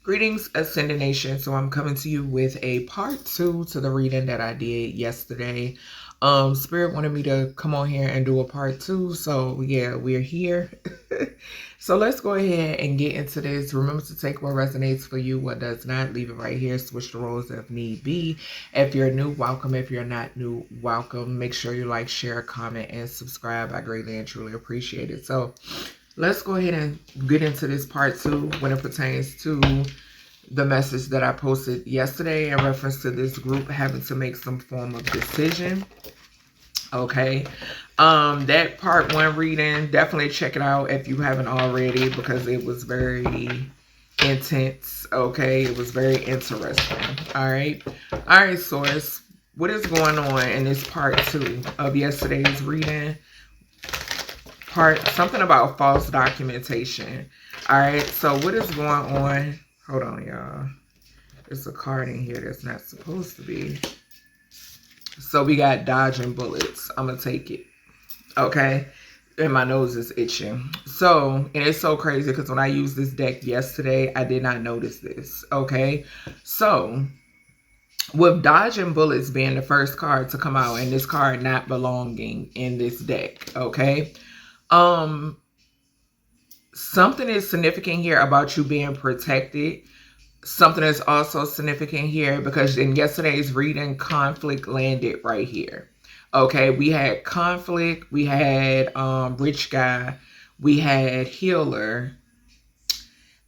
Greetings, Ascended Nation. So I'm coming to you with a part 2 to the reading that I did yesterday. Spirit wanted me to come on here and do a part 2. So yeah, we're here. So let's go ahead and get into this. Remember to take what resonates for you, what does not. Leave it right here. Switch the roles if need be. If you're new, welcome. If you're not new, welcome. Make sure you like, share, comment, and subscribe. I greatly and truly appreciate it. So let's go ahead and get into this part 2 when it pertains to the message that I posted yesterday in reference to this group having to make some form of decision. Okay. That part 1 reading, definitely check it out if you haven't already, because it was very intense. Okay. It was very interesting. All right. All right, Source. What is going on in this part 2 of yesterday's reading? Something about false documentation. All right. So what is going on? Hold on, y'all. There's a card in here that's not supposed to be. So we got dodging bullets. I'm going to take it. Okay. And my nose is itching. So, and it's so crazy because when I used this deck yesterday, I did not notice this. Okay. So, with dodging bullets being the first card to come out and this card not belonging in this deck. Okay. Something is significant here about you being protected. Something is also significant here because in yesterday's reading, conflict landed right here. Okay, we had conflict, we had rich guy, we had healer,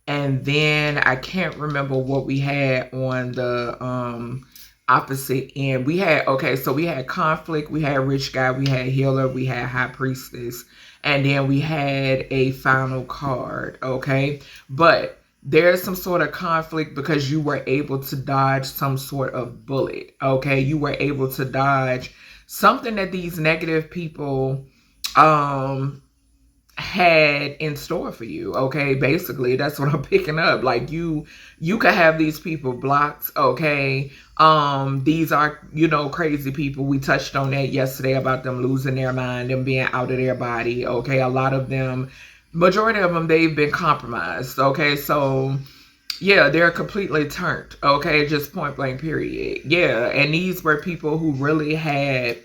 and then I can't remember what we had on the opposite end. We had, okay, so we had conflict, we had rich guy, we had healer, we had high priestess, and then we had a final card. Okay, but there's some sort of conflict because you were able to dodge some sort of bullet. Okay, you were able to dodge something that these negative people had in store for you. Okay, basically that's what I'm picking up. Like you could have these people blocked. Okay, these are, you know, crazy people. We touched on that yesterday about them losing their mind, them being out of their body. Okay, a lot of them, majority of them, they've been compromised. Okay, so yeah, they're completely turned. Okay, just point blank period. Yeah, and these were people who really had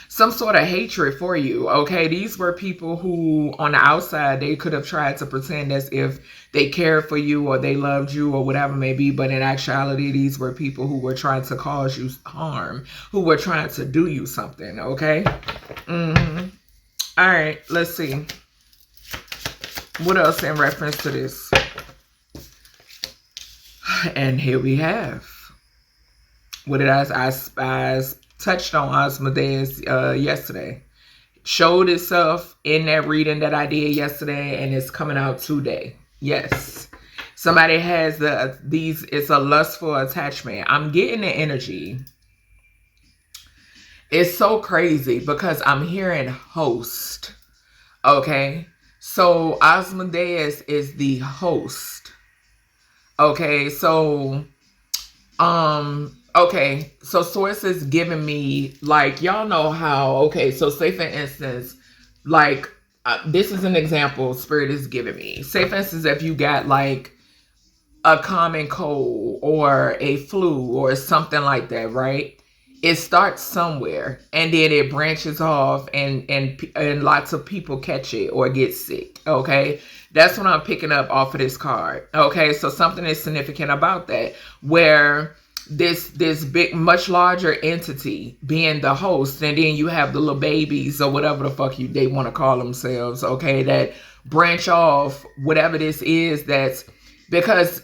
some sort of hatred for you. Okay, these were people who on the outside, they could have tried to pretend as if they cared for you or they loved you or whatever it may be, but in actuality, these were people who were trying to cause you harm, who were trying to do you something. Okay. All right, let's see what else in reference to this. And here we have what did I touched on Asmodeus yesterday. Showed itself in that reading that I did yesterday, and it's coming out today. Yes, somebody has it's a lustful attachment. I'm getting the energy. It's so crazy because I'm hearing host. Okay, so Asmodeus is the host. Okay, so okay, so source is giving me, like, y'all know how, okay, so say for instance, like, this is an example Spirit is giving me. Say for instance, if you got like a common cold or a flu or something like that, right? It starts somewhere and then it branches off and lots of people catch it or get sick. Okay, that's what I'm picking up off of this card. Okay, so something is significant about that, where this big, much larger entity being the host, and then you have the little babies or whatever the fuck they want to call themselves, okay, that branch off, whatever this is, that's because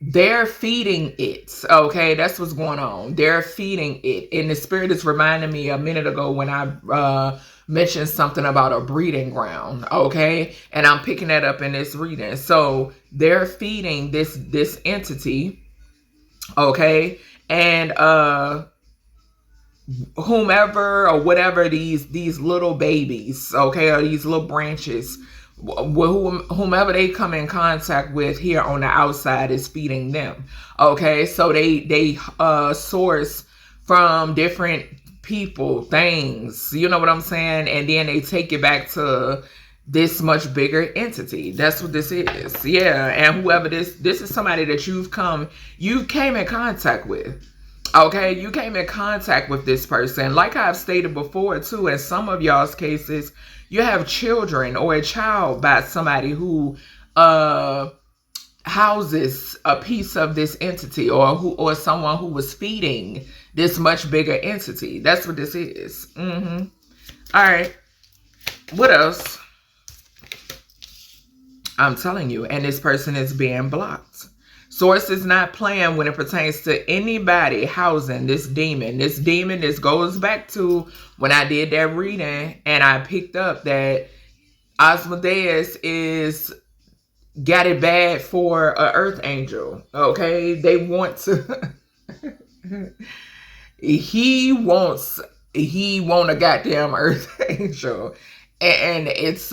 they're feeding it. Okay, that's what's going on. They're feeding it. And the Spirit is reminding me a minute ago when I mentioned something about a breeding ground. Okay, and I'm picking that up in this reading. So they're feeding this entity. Okay, and whomever or whatever these little babies, okay, or these little branches, whomever they come in contact with here on the outside is feeding them. Okay, so they source from different people, things, you know what I'm saying, and then they take it back to this much bigger entity. That's what this is. Yeah, and whoever this is somebody that you came in contact with. Okay, you came in contact with this person. Like I've stated before too, in some of y'all's cases, you have children or a child by somebody who houses a piece of this entity, or someone who was feeding this much bigger entity. That's what this is. All right. What else? I'm telling you, and this person is being blocked. Source is not playing when it pertains to anybody housing this demon. This demon, this goes back to when I did that reading and I picked up that Asmodeus got it bad for an earth angel. Okay, they want to. he want a goddamn earth angel. And it's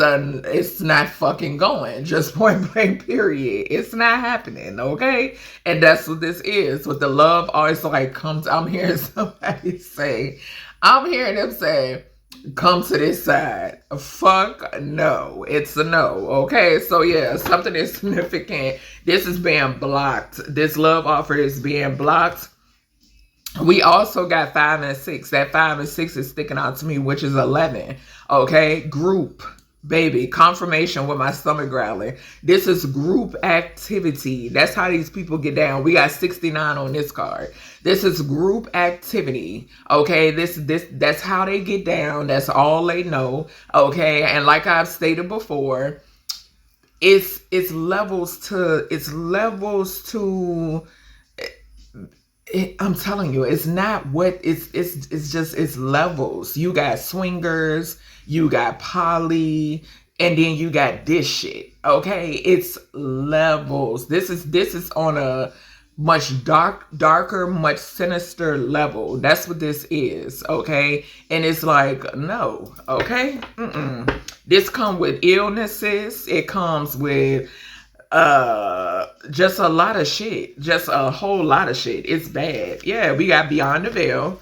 not fucking going. Just point blank, period. It's not happening, okay? And that's what this is. With the love always like comes. I'm hearing somebody say, come to this side. Fuck no. It's a no, okay? So yeah, something is significant. This is being blocked. This love offer is being blocked. We also got 5 and 6. That 5 and 6 is sticking out to me, which is 11. Okay, group, baby, confirmation with my stomach growling. This is group activity. That's how these people get down. We got 69 on this card. This is group activity. Okay, that's how they get down. That's all they know. Okay, and like I've stated before, it's levels to. I'm telling you, it's not what it's just, it's levels. You got swingers, you got poly, and then you got this shit. Okay, it's levels. This is on a much darker, much sinister level. That's what this is. Okay, and it's like, no. Okay, this comes with illnesses. It comes with just a lot of shit. Just a whole lot of shit. It's bad. Yeah, we got Beyond the Veil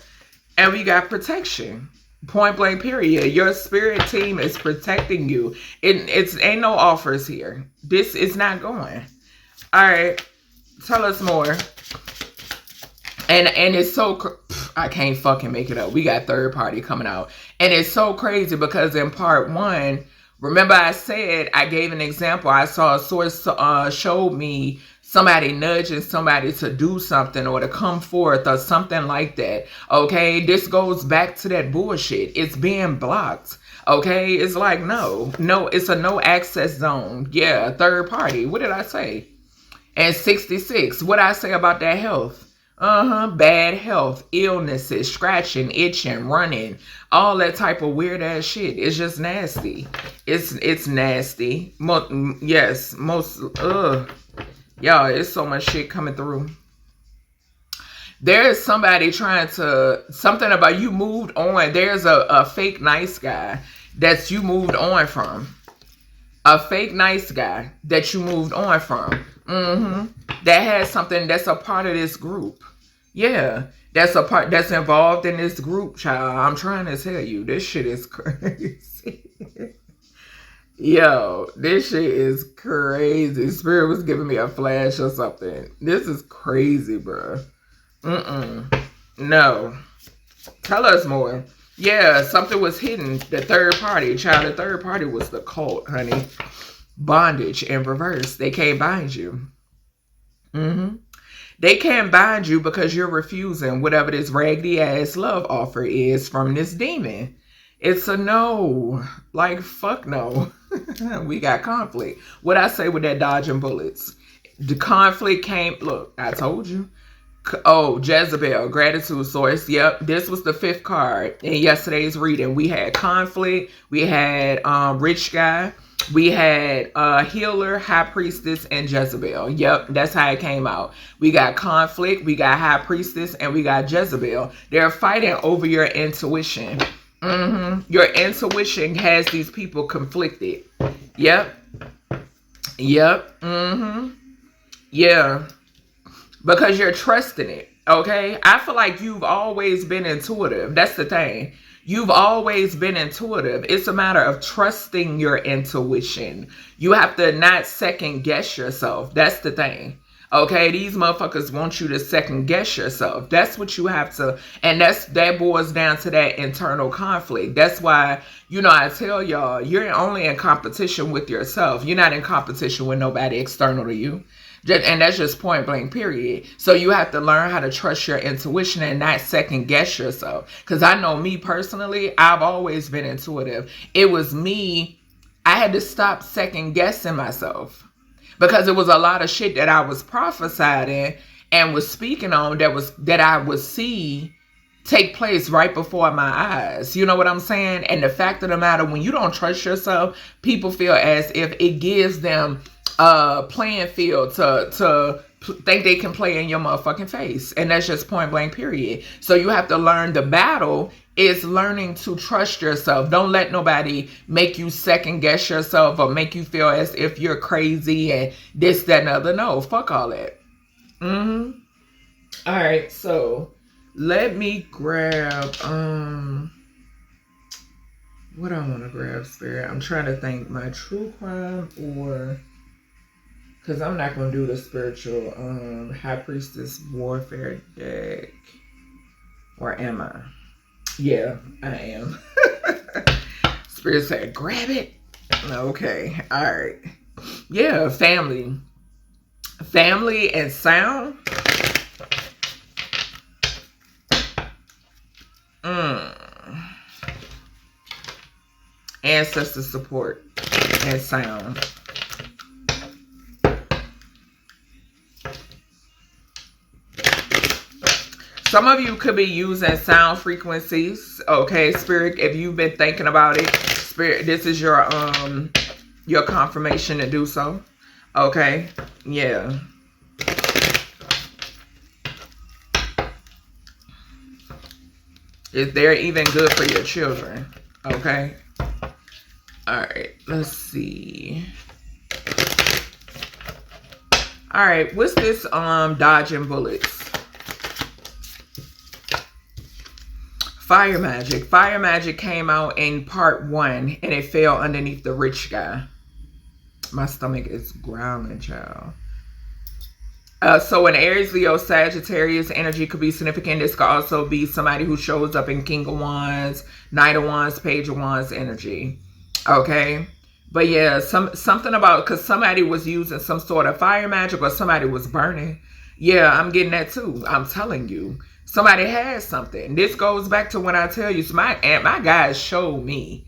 and we got protection. Point blank, period. Your spirit team is protecting you. It's ain't no offers here. This is not going. All right, tell us more. And it's so, I can't fucking make it up. We got third party coming out, and it's so crazy because in part 1, remember I said, I gave an example. I saw a source showed me somebody nudging somebody to do something or to come forth or something like that. Okay, this goes back to that bullshit. It's being blocked. Okay, it's like, no, it's a no access zone. Yeah, third party. What did I say? And 66, what did I say about that health? Bad health, illnesses, scratching, itching, running, all that type of weird ass shit. It's just nasty. It's nasty. Y'all, it's so much shit coming through. There is somebody trying to, something about you moved on. There's a fake nice guy that you moved on from. A fake nice guy that you moved on from. That has something that's a part of this group. Yeah, that's a part that's involved in this group, child. I'm trying to tell you, this shit is crazy. Yo, this shit is crazy. Spirit was giving me a flash or something. This is crazy, bro. No. Tell us more. Yeah, something was hidden. The third party, child. The third party was the cult, honey. Bondage in reverse. They can't bind you. They can't bind you because you're refusing whatever this raggedy ass love offer is from this demon. It's a no. Like, fuck no. We got conflict. What I say with that dodging bullets? The conflict came. Look, I told you. Oh, Jezebel, gratitude source. Yep, this was the 5th card in yesterday's reading. We had conflict. We had rich guy. We had healer, high priestess, and Jezebel. Yep, that's how it came out. We got conflict, we got high priestess, and we got Jezebel. They're fighting over your intuition. Your intuition has these people conflicted. Yep. Yeah. Because you're trusting it. Okay? I feel like you've always been intuitive. That's the thing. You've always been intuitive. It's a matter of trusting your intuition. You have to not second guess yourself. That's the thing. Okay, these motherfuckers want you to second guess yourself. That's what you have to, and that boils down to that internal conflict. That's why, I tell y'all, you're only in competition with yourself. You're not in competition with nobody external to you. And that's just point blank, period. So you have to learn how to trust your intuition and not second guess yourself. Because I know me personally, I've always been intuitive. It was me, I had to stop second guessing myself. Because it was a lot of shit that I was prophesying and was speaking on that I would see take place right before my eyes. You know what I'm saying? And the fact of the matter, when you don't trust yourself, people feel as if it gives them a playing field to think they can play in your motherfucking face. And that's just point blank, period. So you have to learn the battle is learning to trust yourself. Don't let nobody make you second guess yourself or make you feel as if you're crazy and this, that, and the other. No, fuck all that. All right, so let me grab, what I want to grab, Spirit. I'm trying to think my true crime or, because I'm not going to do the spiritual High Priestess Warfare deck. Or am I? Yeah, I am. Spirit said, grab it. Okay, all right. Yeah, family. Family and sound. Ancestor support and sound. Some of you could be using sound frequencies. Okay, Spirit, if you've been thinking about it, Spirit, this is your confirmation to do so. Okay, yeah. If they're even good for your children. Okay. All right, let's see. All right, what's this dodging bullets? Fire magic. Fire magic came out in part 1 and it fell underneath the rich guy. My stomach is growling, child. So in Aries, Leo, Sagittarius, energy could be significant. This could also be somebody who shows up in King of Wands, Knight of Wands, Page of Wands energy. Okay. But yeah, something about, because somebody was using some sort of fire magic or somebody was burning. Yeah, I'm getting that too. I'm telling you. Somebody has something. This goes back to when I tell you, so my guys showed me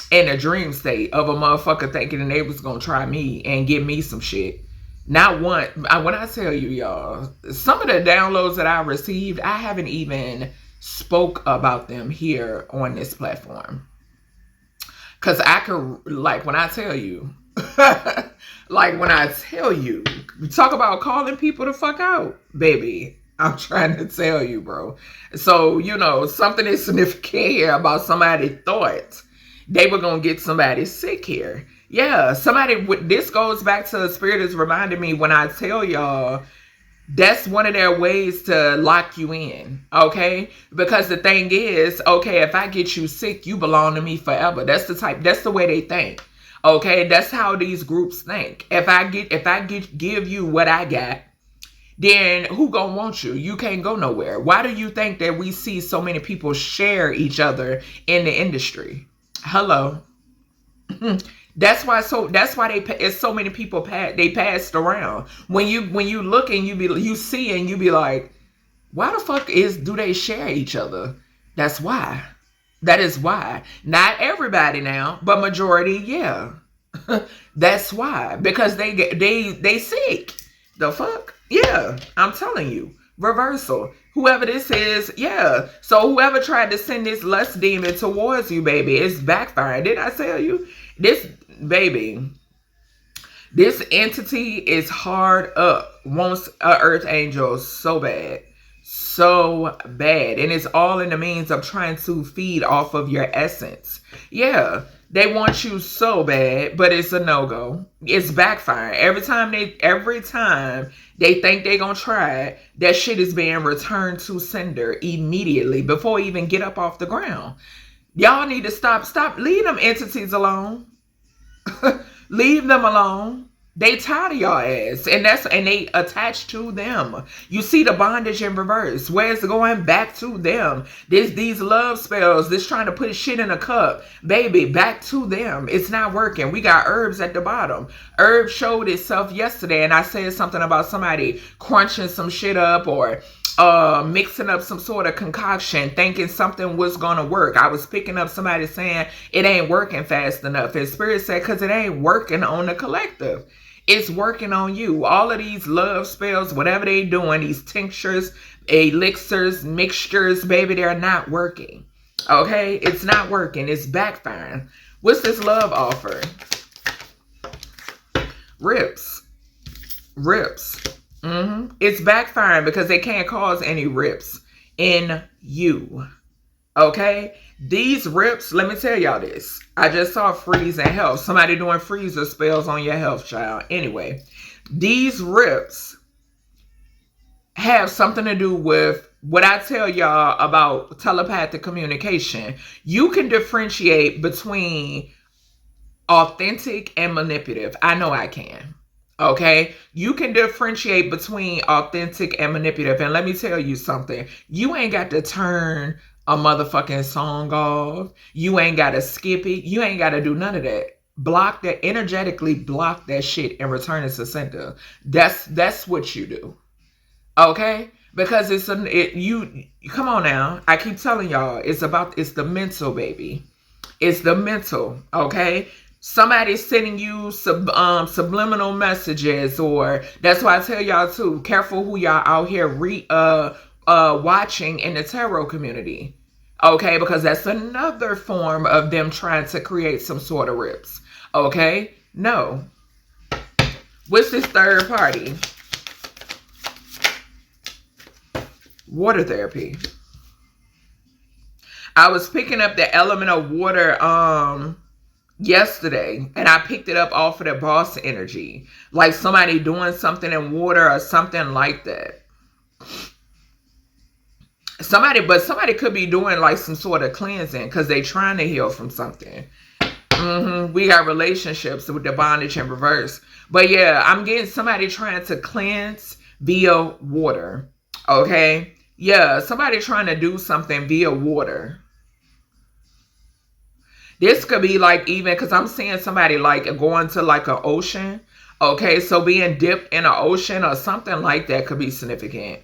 in a dream state of a motherfucker thinking that they was going to try me and give me some shit. Not one. When I tell you, y'all, some of the downloads that I received, I haven't even spoke about them here on this platform. Because I could, like when I tell you, talk about calling people the fuck out, baby. I'm trying to tell you, bro. So, something is significant here about somebody thought they were going to get somebody sick here. Yeah, this goes back to the Spirit is reminding me when I tell y'all, that's one of their ways to lock you in, okay? Because the thing is, okay, if I get you sick, you belong to me forever. That's the way they think, okay? That's how these groups think. If I give you what I got, then who gonna want you? You can't go nowhere. Why do you think that we see so many people share each other in the industry? Hello. That's why it's so many people they passed around. When you look and you see and you be like, why the fuck do they share each other? That's why. That is why. Not everybody now, but majority, yeah. That's why. Because they sick. The fuck? Yeah, I'm telling you. Reversal. Whoever this is, yeah. So whoever tried to send this lust demon towards you, baby, it's backfiring. Didn't I tell you? This, baby, this entity is hard up. Wants an earth angel so bad. So bad. And it's all in the means of trying to feed off of your essence. Yeah. They want you so bad, but it's a no-go. It's backfiring. Every time they think they're going to try it, that shit is being returned to sender immediately before it even get up off the ground. Y'all need to stop. Leave them entities alone. Leave them alone. They tired of y'all ass, and they attached to them. You see the bondage in reverse, where it's going back to them. These love spells, this trying to put shit in a cup, baby, back to them. It's not working. We got herbs at the bottom. Herb showed itself yesterday, and I said something about somebody crunching some shit up or mixing up some sort of concoction, thinking something was gonna work. I was picking up somebody saying it ain't working fast enough. And Spirit said, because it ain't working on the collective. It's working on you. All of these love spells, whatever they doing, these tinctures, elixirs, mixtures, baby, they're not working. Okay? It's not working. It's backfiring. What's this love offer? Rips. It's backfiring because they can't cause any rips in you. Okay? These rips, let me tell y'all this. I just saw freeze and health. Somebody doing freezer spells on your health, child. Anyway, these rips have something to do with what I tell y'all about telepathic communication. You can differentiate between authentic and manipulative. I know I can. Okay, you can differentiate between authentic and manipulative. And let me tell you something. You ain't got to turn a motherfucking song off. You ain't got to skip it. You ain't got to do none of that. Block that, energetically block that shit and return it to center. That's what you do. Okay? Because you come on now. I keep telling y'all, it's the mental, baby. It's the mental, okay? Somebody's sending you subliminal messages, or that's why I tell y'all too, careful who y'all out here watching in the tarot community. Okay, because that's another form of them trying to create some sort of rips. Okay? No. What's this third party? Water therapy. I was picking up the element of water yesterday, and I picked it up off of the boss energy, like somebody doing something in water or something like that. Somebody could be doing like some sort of cleansing because they trying to heal from something. We got relationships with the bondage in reverse, but yeah, I'm getting somebody trying to cleanse via water. Okay, yeah, somebody trying to do something via water. This could be like, even because I'm seeing somebody like going to like an ocean. Okay, so being dipped in an ocean or something like that could be significant.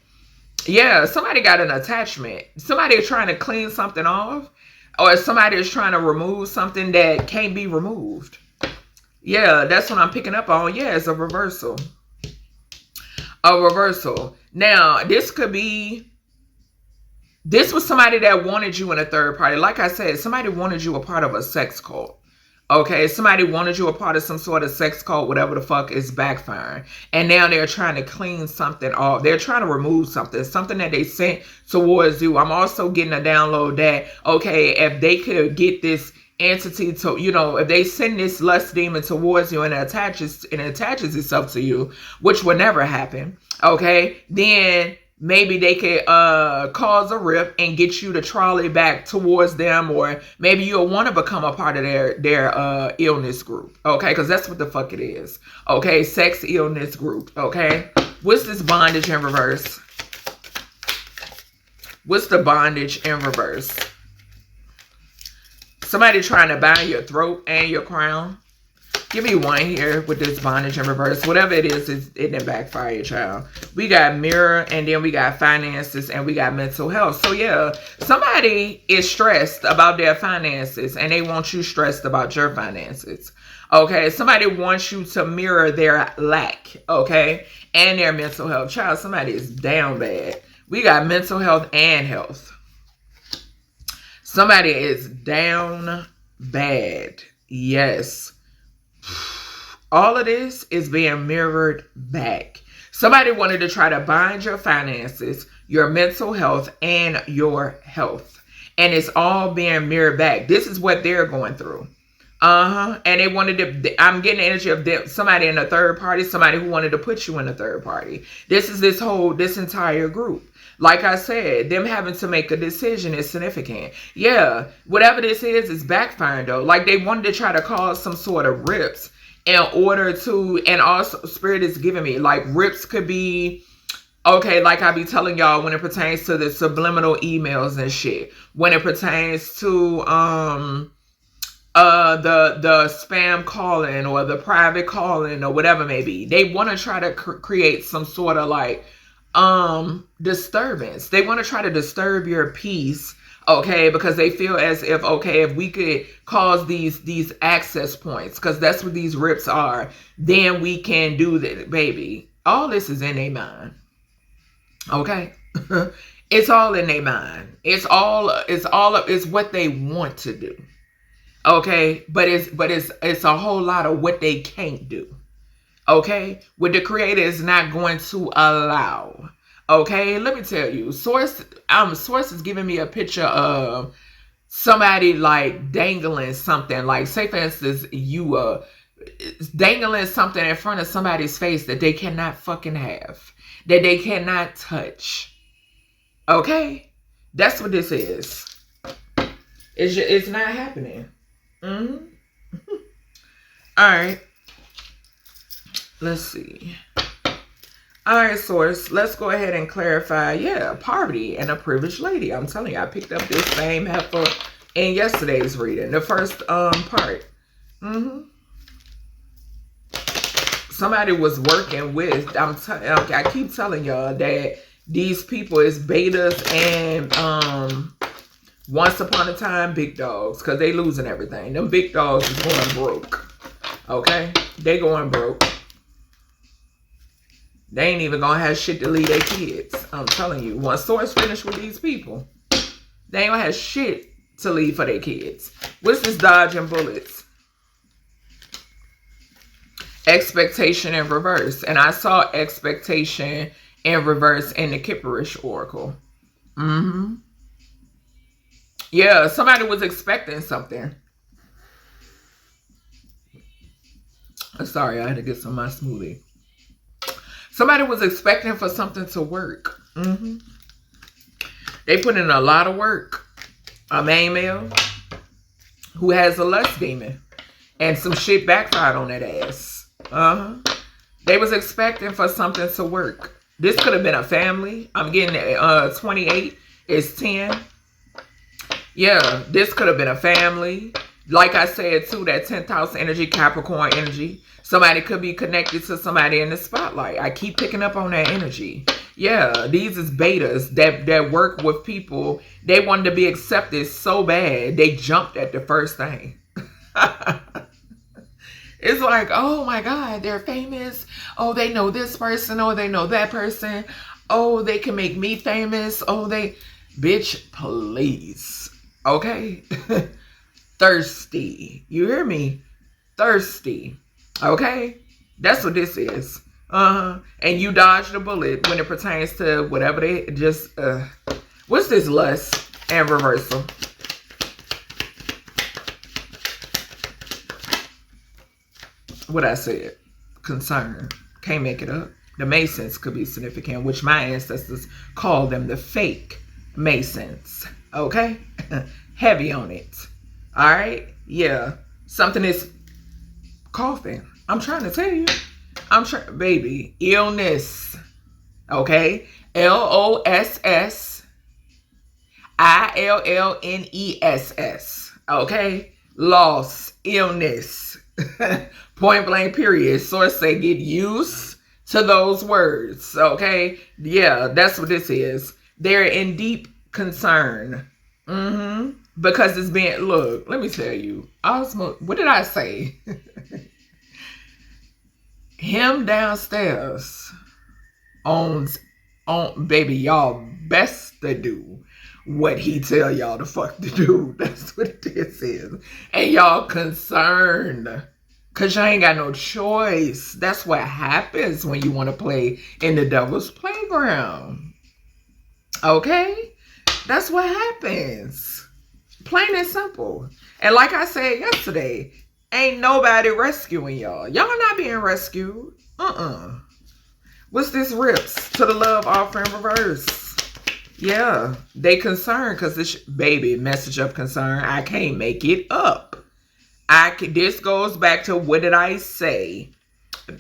Yeah, somebody got an attachment. Somebody is trying to clean something off, or somebody is trying to remove something that can't be removed. Yeah, that's what I'm picking up on. Yeah, it's a reversal. A reversal. Now, this was somebody that wanted you in a third party. Like I said, somebody wanted you a part of a sex cult. Okay, somebody wanted you a part of some sort of sex cult, whatever the fuck, is backfiring. And now they're trying to clean something off. They're trying to remove something that they sent towards you. I'm also getting a download that, okay, if they could get this entity to, if they send this lust demon towards you and it attaches itself to you, which will never happen, okay, then maybe they could cause a rip and get you to trolley back towards them, or maybe you'll want to become a part of their illness group, okay? Because that's what the fuck it is, okay? Sex illness group, okay? What's this bondage in reverse? What's the bondage in reverse? Somebody trying to bind your throat and your crown. Give me one here with this bondage in reverse. Whatever it is, it didn't backfire, child. We got mirror, and then we got finances, and we got mental health. So yeah, somebody is stressed about their finances, and they want you stressed about your finances. Okay, somebody wants you to mirror their lack, okay, and their mental health. Child, somebody is down bad. We got mental health and health. Somebody is down bad. Yes. All of this is being mirrored back. Somebody wanted to try to bind your finances, your mental health, and your health. And it's all being mirrored back. This is what they're going through. And they wanted to, I'm getting the energy of somebody in a third party, somebody who wanted to put you in a third party. This is this entire group. Like I said, them having to make a decision is significant. Yeah, whatever this is backfiring though. Like they wanted to try to cause some sort of rips in order to, and also Spirit is giving me, like rips could be, okay, like I be telling y'all when it pertains to the subliminal emails and shit. When it pertains to, the spam calling or the private calling or whatever it may be. They want to try to create some sort of like disturbance. They want to try to disturb your peace, okay, because they feel as if, okay, if we could cause these access points, because that's what these rips are, then we can do that, baby. All this is in their mind. Okay. It's all in their mind. It's what they want to do. Okay, but it's a whole lot of what they can't do. Okay, what the creator is not going to allow. Okay, let me tell you, source is giving me a picture of somebody like dangling something, like say for instance you dangling something in front of somebody's face that they cannot fucking have, that they cannot touch. Okay, that's what this is. It's not happening. All right, let's see. All right, source, let's go ahead and clarify. Yeah, poverty and a privileged lady. I'm telling you, I picked up this same heifer in yesterday's reading, the first part. Somebody was working with, I keep telling y'all that these people is betas and once upon a time big dogs, because they losing everything. Them big dogs is going broke. Okay, they going broke. They ain't even gonna have shit to leave their kids. I'm telling you, once source finish with these people, they ain't gonna have shit to leave for their kids. What's this dodging bullets? Expectation in reverse. And I saw expectation in reverse in the Kipperish Oracle. Yeah, somebody was expecting something. Sorry, I had to get some of my smoothie. Somebody was expecting for something to work. They put in a lot of work. A main male who has a lust demon. And some shit backfired on that ass. They was expecting for something to work. This could have been a family. I'm getting 28 is 10. Yeah, this could have been a family. Like I said, too, that 10th house energy, Capricorn energy. Somebody could be connected to somebody in the spotlight. I keep picking up on that energy. Yeah, these is betas that work with people. They wanted to be accepted so bad, they jumped at the first thing. It's like, oh my God, they're famous. Oh, they know this person. Oh, they know that person. Oh, they can make me famous. Oh, bitch, please. Okay? Thirsty. You hear me? Thirsty. Okay? That's what this is. And you dodged a bullet when it pertains to whatever they just, what's this lust and reversal? What I said. Concern. Can't make it up. The Masons could be significant, which my ancestors call them the fake Masons. Okay? Heavy on it. All right? Yeah. Something is coughing. I'm trying to tell you. Baby. Illness. Okay? LOSSILLNESS. Okay? Loss. Illness. Point blank period. Source say get used to those words. Okay? Yeah, that's what this is. They're in deep concern. Because it's being, look, let me tell you. What did I say? Him downstairs owns, baby, y'all best to do what he tell y'all the fuck to do. That's what this is. And y'all concerned. Because y'all ain't got no choice. That's what happens when you want to play in the devil's playground. Okay? That's what happens. Plain and simple. And like I said yesterday, Ain't nobody rescuing y'all. Y'all not being rescued. What's this rips to the love offering reverse? Yeah, they concerned because this baby message of concern. I can't make it up. This goes back to what did I say?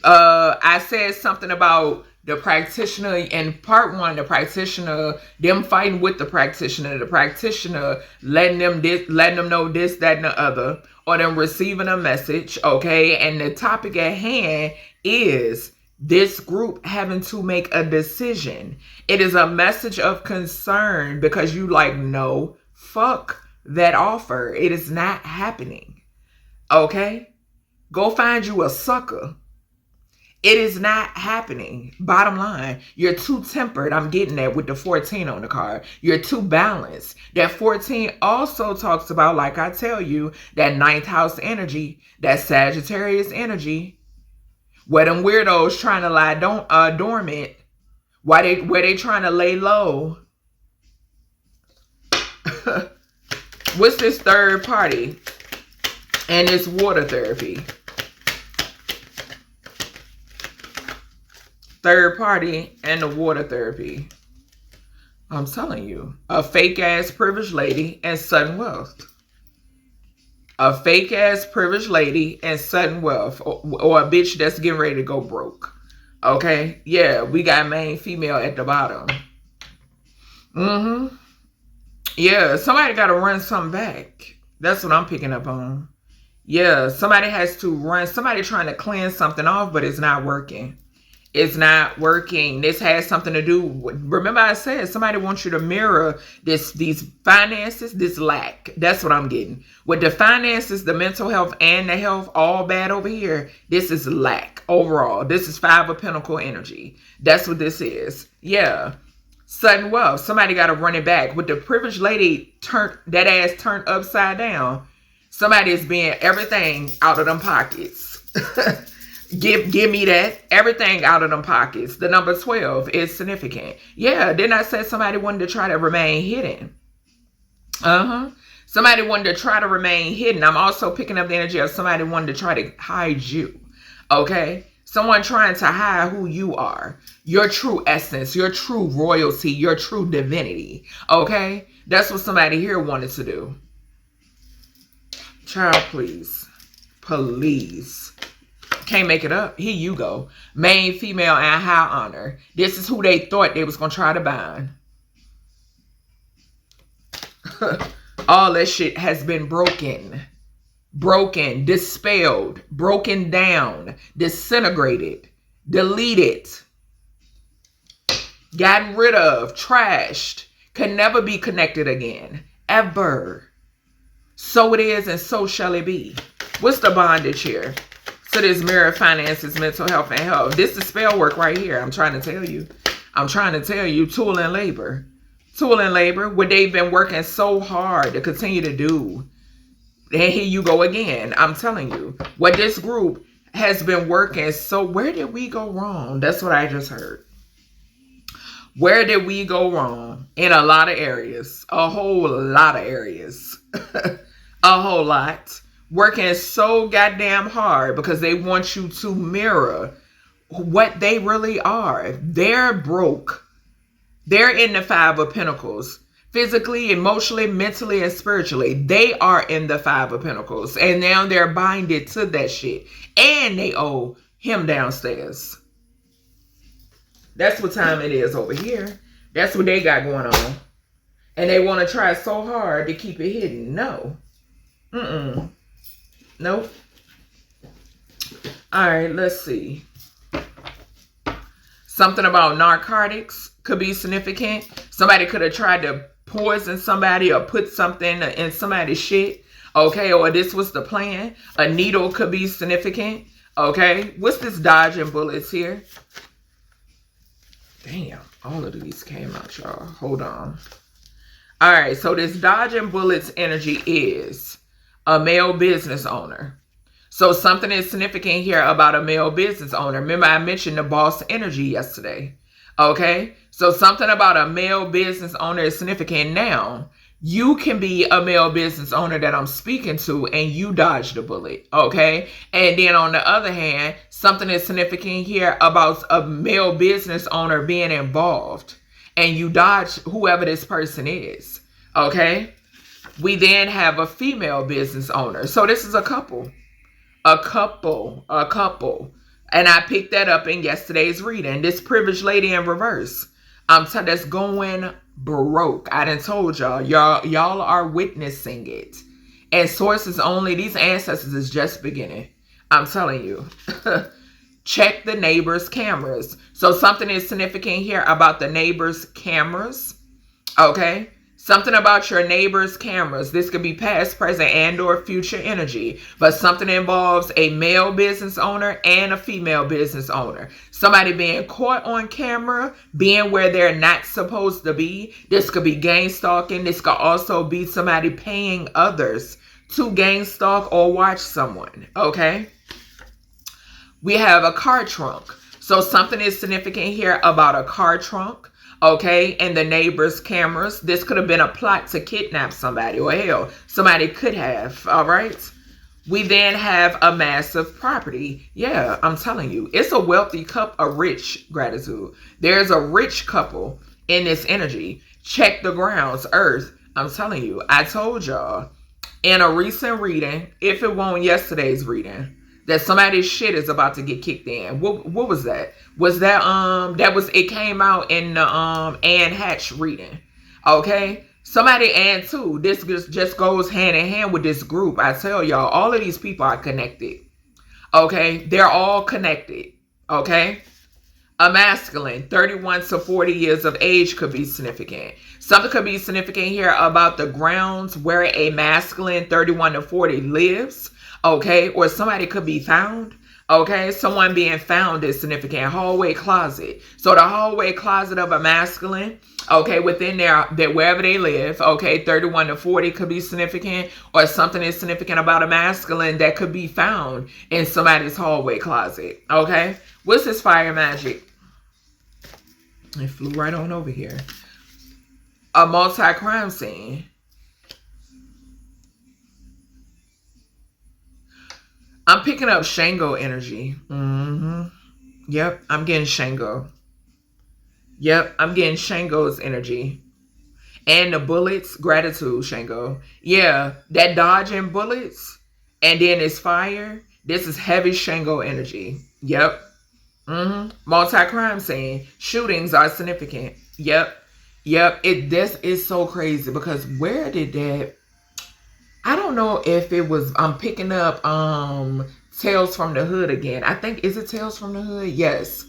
I said something about the practitioner in part one, the practitioner, them fighting with the practitioner letting them know this, that, and the other, or them receiving a message, okay? And the topic at hand is this group having to make a decision. It is a message of concern because you like, no, fuck that offer. It is not happening, okay? Go find you a sucker. It is not happening. Bottom line, you're too tempered. I'm getting that with the 14 on the card. You're too balanced. That 14 also talks about, like I tell you, that ninth house energy, that Sagittarius energy, where them weirdos trying to lie dormant, where they trying to lay low. What's this third party and this water therapy? Third party and the water therapy. I'm telling you, a fake ass privileged lady and sudden wealth. A fake ass privileged lady and sudden wealth, or a bitch that's getting ready to go broke. Okay, yeah, we got main female at the bottom. Yeah, somebody got to run something back. That's what I'm picking up on. Yeah, somebody has to run. Somebody trying to cleanse something off, but it's not working. It's not working. This has something to do with, remember I said, somebody wants you to mirror these finances, this lack. That's what I'm getting. With the finances, the mental health, and the health all bad over here, this is lack overall. This is Five of Pentacles energy. That's what this is. Yeah. Sudden wealth. Somebody got to run it back. With the privileged lady that ass turned upside down, somebody is being everything out of them pockets. Give me that. Everything out of them pockets. The number 12 is significant. Yeah, didn't I say somebody wanted to try to remain hidden? Somebody wanted to try to remain hidden. I'm also picking up the energy of somebody wanted to try to hide you. Okay? Someone trying to hide who you are. Your true essence, your true royalty, your true divinity. Okay? That's what somebody here wanted to do. Child, please. Please. Can't make it up. Here you go. Main female and high honor. This is who they thought they was going to try to bind. All that shit has been broken. Broken. Dispelled. Broken down. Disintegrated. Deleted. Gotten rid of. Trashed. Can never be connected again. Ever. So it is and so shall it be. What's the bondage here? So this mirror, finances, mental health, and health. This is spell work right here. I'm trying to tell you. I'm trying to tell you. Tool and labor. Tool and labor. What they've been working so hard to continue to do. And here you go again. I'm telling you. What this group has been working. So where did we go wrong? That's what I just heard. Where did we go wrong? In a lot of areas. A whole lot of areas. A whole lot. Working so goddamn hard because they want you to mirror what they really are. They're broke. They're in the Five of Pentacles. Physically, emotionally, mentally, and spiritually. They are in the Five of Pentacles. And now they're binded to that shit. And they owe him downstairs. That's what time it is over here. That's what they got going on. And they want to try so hard to keep it hidden. No. Nope. All right, let's see. Something about narcotics could be significant. Somebody could have tried to poison somebody or put something in somebody's shit. Okay, or this was the plan. A needle could be significant. Okay, what's this dodging bullets here? Damn, all of these came out, y'all. Hold on. All right, so this dodging bullets energy is a male business owner. So something is significant here about a male business owner. Remember I mentioned the boss energy yesterday. Okay. So something about a male business owner is significant now. You can be a male business owner that I'm speaking to and you dodged a bullet, okay? And then on the other hand, something is significant here about a male business owner being involved and you dodge whoever this person is, okay? We then have a female business owner. So this is a couple. A couple. And I picked that up in yesterday's reading. This privileged lady in reverse. That's going broke. I done told y'all. Y'all are witnessing it. And sources only. These ancestors is just beginning. I'm telling you. Check the neighbor's cameras. So something is significant here about the neighbor's cameras. Okay. Something about your neighbor's cameras. This could be past, present, and or future energy. But something involves a male business owner and a female business owner. Somebody being caught on camera, being where they're not supposed to be. This could be gang stalking. This could also be somebody paying others to gang stalk or watch someone. Okay? We have a car trunk. So something is significant here about a car trunk. Okay, and the neighbor's cameras. This could have been a plot to kidnap somebody, or hell, somebody could have. All right. We then have a massive property. Yeah, I'm telling you, it's a wealthy couple, a rich gratitude. There's a rich couple in this energy. Check the grounds, earth. I'm telling you, I told y'all in a recent reading, if it won't yesterday's reading, that somebody's shit is about to get kicked in. What was that? Was that it came out in the Anne Hatch reading. Okay? Somebody and too. This just goes hand in hand with this group. I tell y'all, all of these people are connected. Okay? They're all connected. Okay? A masculine, 31 to 40 years of age could be significant. Something could be significant here about the grounds where a masculine 31 to 40 lives. Okay, or somebody could be found. Okay, someone being found is significant. Hallway closet. So the hallway closet of a masculine, okay, within there, wherever they live, okay, 31 to 40 could be significant, or something is significant about a masculine that could be found in somebody's hallway closet. Okay, what's this fire magic? It flew right on over here. A multi-crime scene. I'm picking up Shango energy. Yep, I'm getting Shango. Yep, I'm getting Shango's energy. And the bullets, gratitude, Shango. Yeah, that dodging bullets and then it's fire. This is heavy Shango energy. Yep. Multi-crime scene. Shootings are significant. Yep. This is so crazy because where did that... I don't know if it was, I'm picking up Tales from the Hood again. I think, is it Tales from the Hood? Yes.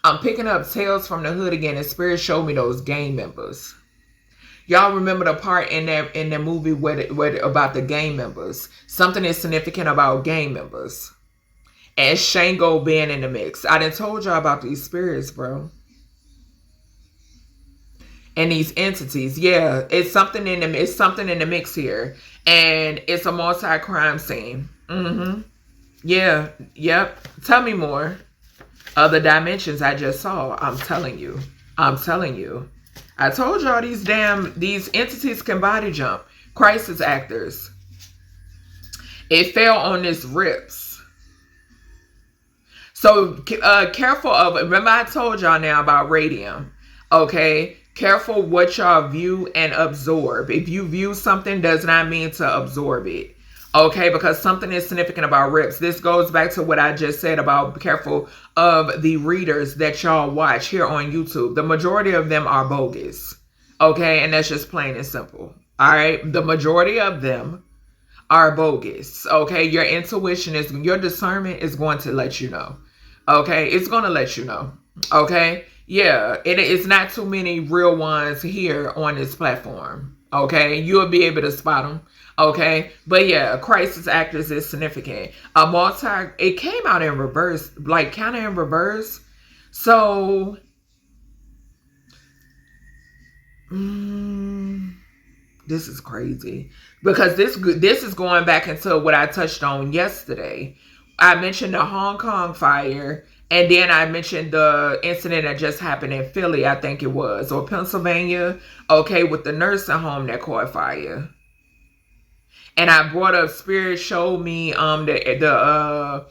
I'm picking up Tales from the Hood again, and Spirit showed me those gang members. Y'all remember the part in that movie where about the gang members. Something is significant about gang members. And Shango being in the mix. I done told y'all about these spirits, bro. And these entities. Yeah, it's something in the mix here. And it's a multi-crime scene. Yeah. Yep. Tell me more. Other dimensions I just saw. I'm telling you. I told y'all these entities can body jump. Crisis actors. It fell on this rips. So careful of, remember I told y'all now about radium. Okay. Careful what y'all view and absorb. If you view something, does not mean to absorb it. Okay, because something is significant about rips. This goes back to what I just said about be careful of the readers that y'all watch here on YouTube. The majority of them are bogus. Okay, and that's just plain and simple. All right, the majority of them are bogus. Okay, your intuition your discernment is going to let you know. Okay, it's going to let you know. Okay. Yeah, it's not too many real ones here on this platform. Okay, you'll be able to spot them. Okay, but yeah, crisis actors is significant. It came out in reverse, like kind of in reverse. So, this is crazy because this is going back into what I touched on yesterday. I mentioned the Hong Kong fire And then I mentioned the incident that just happened in Philly, I think it was, or Pennsylvania, okay, with the nursing home that caught fire. And I brought up Spirit showed me the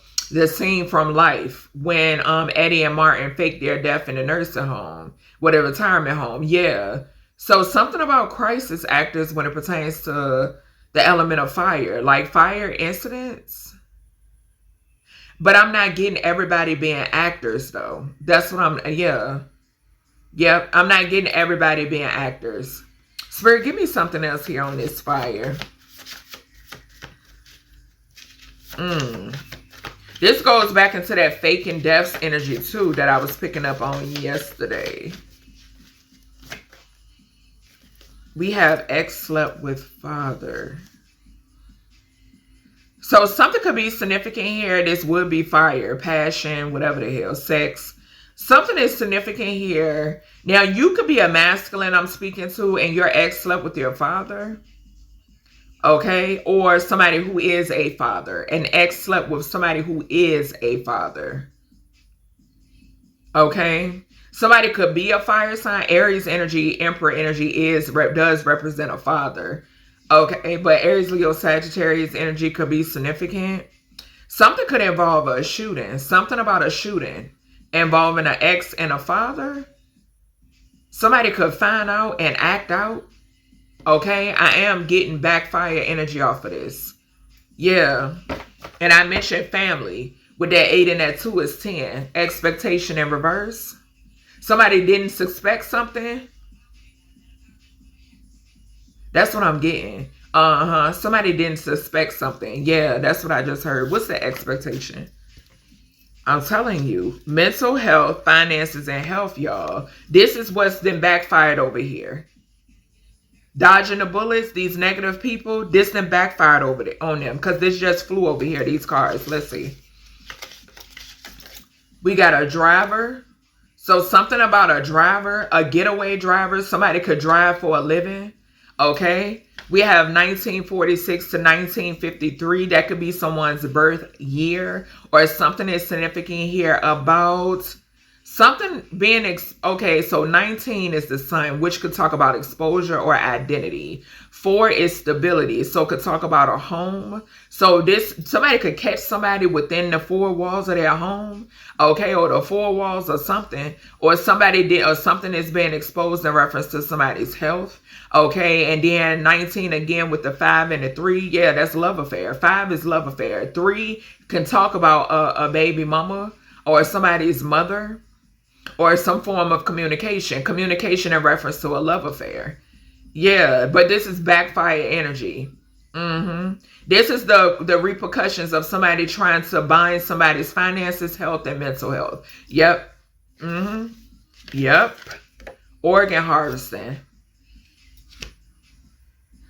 scene from Life when Eddie and Martin faked their death in the nursing home, with a retirement home. Yeah. So something about crisis actors when it pertains to the element of fire, like fire incidents. But I'm not getting everybody being actors though. That's what I'm Yep. I'm not getting everybody being actors. Spirit, give me something else here on this fire. This goes back into that faking deaths energy too that I was picking up on yesterday. We have ex slept with father. So something could be significant here. This would be fire, passion, whatever the hell, sex. Something is significant here. Now you could be a masculine I'm speaking to and your ex slept with your father. Okay, or somebody who is a father. An ex slept with somebody who is a father. Okay, somebody could be a fire sign. Aries energy, Emperor energy does represent a father. Okay, but Aries, Leo, Sagittarius energy could be significant. Something could involve a shooting. Something about a shooting involving an ex and a father. Somebody could find out and act out. Okay, I am getting backfire energy off of this. Yeah. And I mentioned family. With that 8 and that 2 is 10. Expectation in reverse. Somebody didn't suspect something. That's what I'm getting. Somebody didn't suspect something. Yeah, that's what I just heard. What's the expectation? I'm telling you. Mental health, finances, and health, y'all. This is what's been backfired over here. Dodging the bullets, these negative people, this then backfired on them because this just flew over here, these cards. Let's see. We got a driver. So something about a driver, a getaway driver. Somebody could drive for a living. Okay. We have 1946 to 1953. That could be someone's birth year or something is significant here about something being, okay, so 19 is the sun, which could talk about exposure or identity. 4 is stability, so could talk about a home. So somebody could catch somebody within the 4 walls of their home, okay, or the 4 walls or something, or something is being exposed in reference to somebody's health, okay. And then 19 again with the 5 and the 3, yeah, that's love affair. 5 is love affair. 3 can talk about a baby mama or somebody's mother. Or some form of communication in reference to a love affair. Yeah, but this is backfire energy. This is the repercussions of somebody trying to bind somebody's finances, health, and mental health. Yep. Yep. Organ harvesting.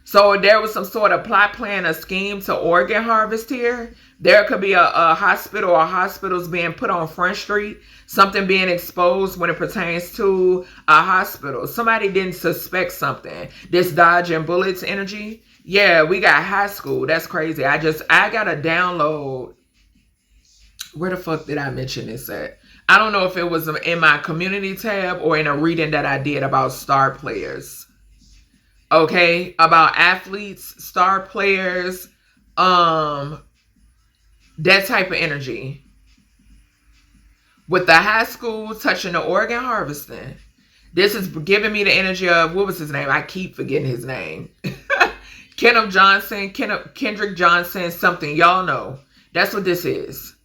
So there was some sort of plot, plan, a scheme to organ harvest here. There could be a hospital or hospitals being put on Front Street. Something being exposed when it pertains to a hospital. Somebody didn't suspect something. This dodging bullets energy. Yeah, we got high school. That's crazy. I got a download. Where the fuck did I mention this at? I don't know if it was in my community tab or in a reading that I did about star players. Okay, about athletes, star players, that type of energy. With the high school touching the organ harvesting. This is giving me the energy of, what was his name? I keep forgetting his name. Kendrick Johnson, something. Y'all know. That's what this is.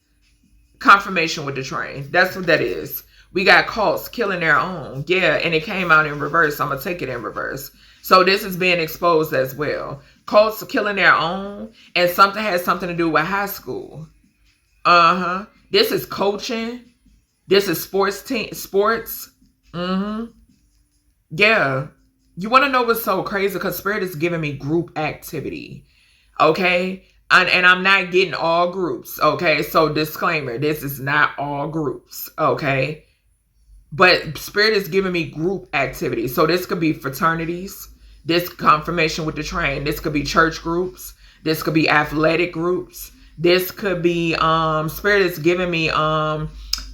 Confirmation with the train. That's what that is. We got cults killing their own. Yeah, and it came out in reverse. I'm going to take it in reverse. So this is being exposed as well. Cults killing their own. And something has something to do with high school. This is coaching. This is sports. Yeah. You want to know what's so crazy? Because Spirit is giving me group activity. Okay? And I'm not getting all groups. Okay? So disclaimer. This is not all groups. Okay? But Spirit is giving me group activity. So this could be fraternities. This confirmation with the train. This could be church groups. This could be athletic groups. This could be, Spirit is giving me,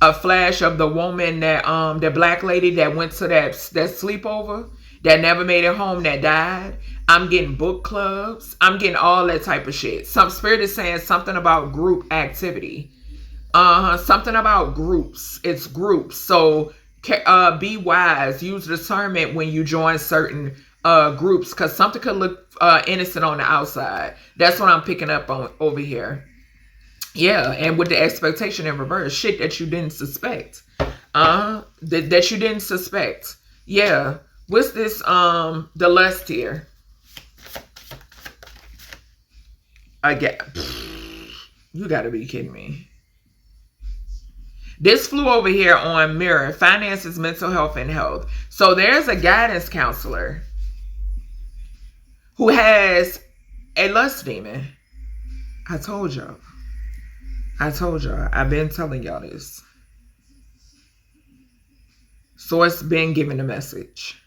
a flash of the woman that the black lady that went to that sleepover that never made it home, that died. I'm getting book clubs. I'm getting all that type of shit. Some spirit is saying something about group activity. Something about groups. It's groups. So be wise. Use discernment when you join certain groups, because something could look innocent on the outside. That's what I'm picking up on over here. Yeah, and with the expectation in reverse, shit that you didn't suspect. That you didn't suspect. Yeah. What's this? The lust here. You gotta be kidding me. This flew over here on Mirror, finances, mental health, and health. So there's a guidance counselor who has a lust demon. I told y'all. I've been telling y'all this. Source been giving the message.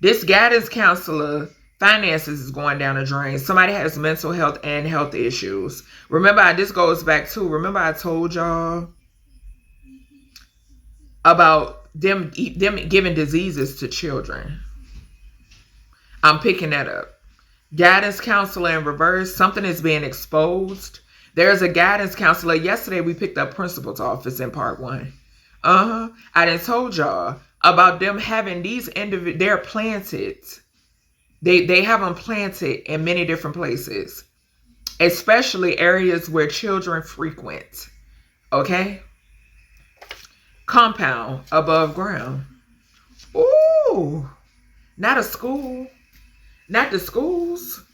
This guidance counselor, finances is going down the drain. Somebody has mental health and health issues. Remember, this goes back to, remember I told y'all about them giving diseases to children. I'm picking that up. Guidance counselor in reverse, something is being exposed. There's a guidance counselor. Yesterday we picked up principal's office in part 1. I done told y'all about them having these individuals. They're planted. They have them planted in many different places, especially areas where children frequent. Okay. Compound above ground. Ooh, not a school. Not the schools.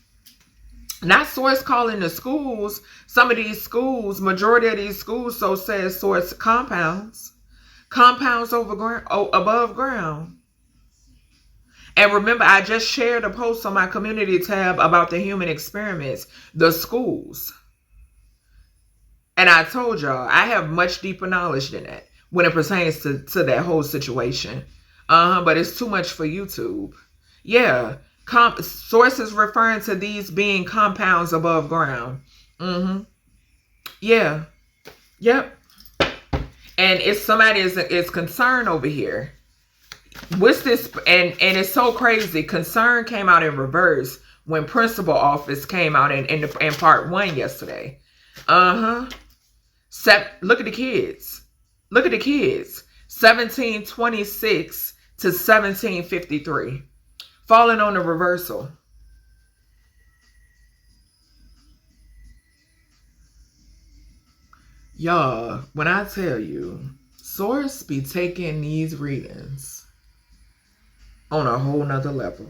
Not source calling the schools. Some of these schools, majority of these schools, so says source, compounds. Compounds above ground. And remember, I just shared a post on my community tab about the human experiments, the schools. And I told y'all, I have much deeper knowledge than that when it pertains to that whole situation. But it's too much for YouTube. Yeah. Sources referring to these being compounds above ground. Yeah. Yep. And if somebody is concerned over here, what's this? And it's so crazy. Concern came out in reverse when principal office came out in part 1 yesterday. Look at the kids. Look at the kids. 1726 to 1753. Falling on the reversal. Y'all, when I tell you, source be taking these readings on a whole nother level.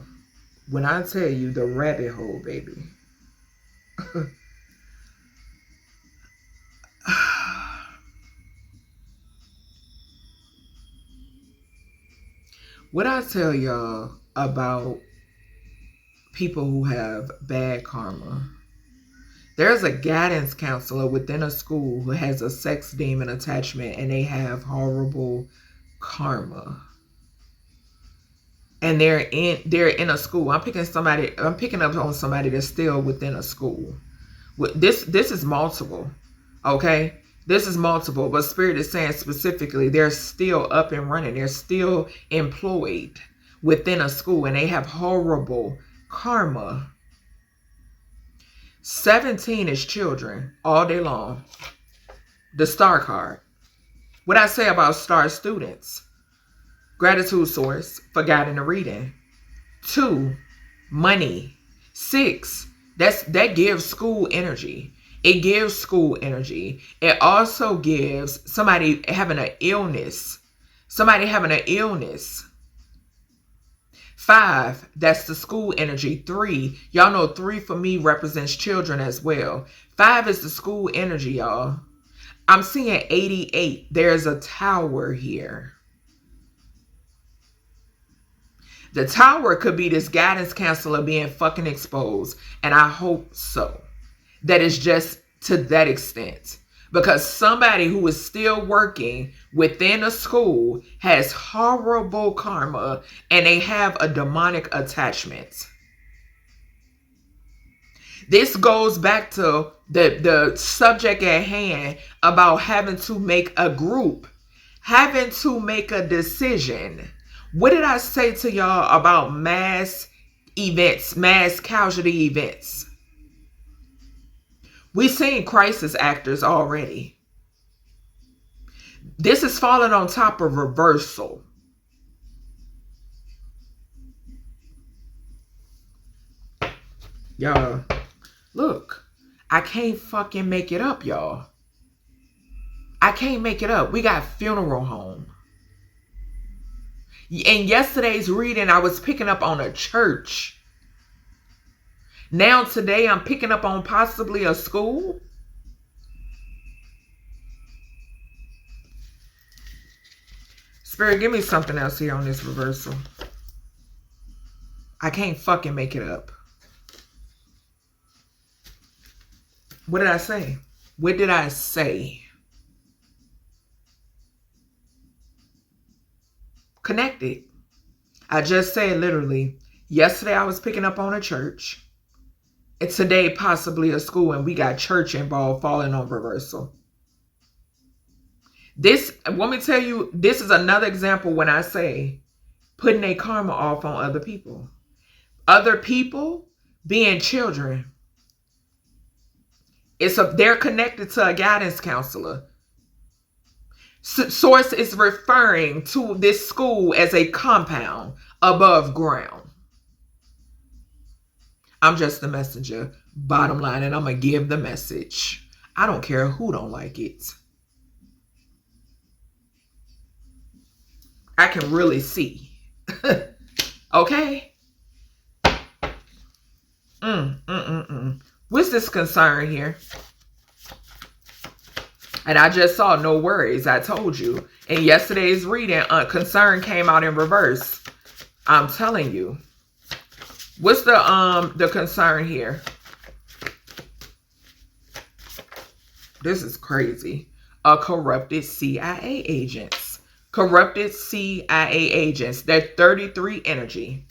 When I tell you the rabbit hole, baby. What I tell y'all about people who have bad karma. There's a guidance counselor within a school who has a sex demon attachment and they have horrible karma. And they're in a school. I'm picking up on somebody that's still within a school. This is multiple. Okay? This is multiple, but Spirit is saying specifically they're still up and running. They're still employed within a school and they have horrible karma. 17 is children all day long. The star card. What I say about star students. Gratitude source for guiding the reading. 2, money. 6, that gives school energy. It gives school energy. It also gives somebody having an illness. 5, that's the school energy. 3, y'all know 3 for me represents children as well. 5 is the school energy, y'all. I'm seeing 88. There's a tower here. The tower could be this guidance counselor being fucking exposed. And I hope so. That is just to that extent. Because somebody who is still working within a school has horrible karma and they have a demonic attachment. This goes back to the subject at hand about having to make a group, having to make a decision. What did I say to y'all about mass events, mass casualty events? We've seen crisis actors already. This is falling on top of reversal. Y'all, look, I can't fucking make it up, y'all. I can't make it up. We got funeral home. In yesterday's reading, I was picking up on a church. Now today, I'm picking up on possibly a school. Spirit, give me something else here on this reversal. I can't fucking make it up. What did I say? What did I say? Connected. I just said literally, yesterday I was picking up on a church. And today possibly a school, and we got church involved, falling on reversal. This, let me tell you, this is another example when I say putting a karma off on other people. Other people being children. They're connected to a guidance counselor. Source is referring to this school as a compound above ground. I'm just the messenger, bottom line, and I'm going to give the message. I don't care who don't like it. I can really see. Okay? What's this concern here? And I just saw no worries. I told you. In yesterday's reading, concern came out in reverse. I'm telling you. What's the concern here? This is crazy. Corrupted CIA agents. Corrupted CIA agents. They're 33 energy.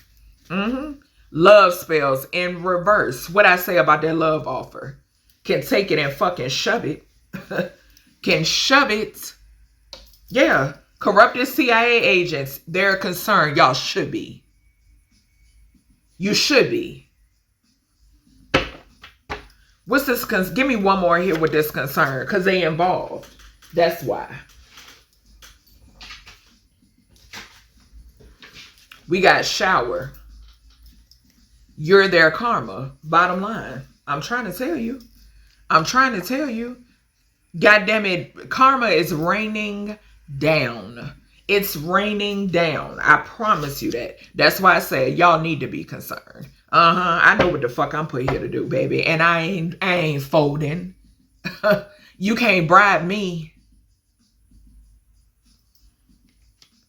Love spells in reverse. What I say about that love offer? Can take it and fucking shove it. Can shove it. Yeah. Corrupted CIA agents. They're concerned. Y'all should be. You should be. What's this? Give me one more here with this concern. Because they involved. That's why. We got shower. You're their karma. Bottom line. I'm trying to tell you. I'm trying to tell you. God damn it. Karma is raining down. It's raining down. I promise you that. That's why I say y'all need to be concerned. I know what the fuck I'm put here to do, baby. And I ain't folding. You can't bribe me.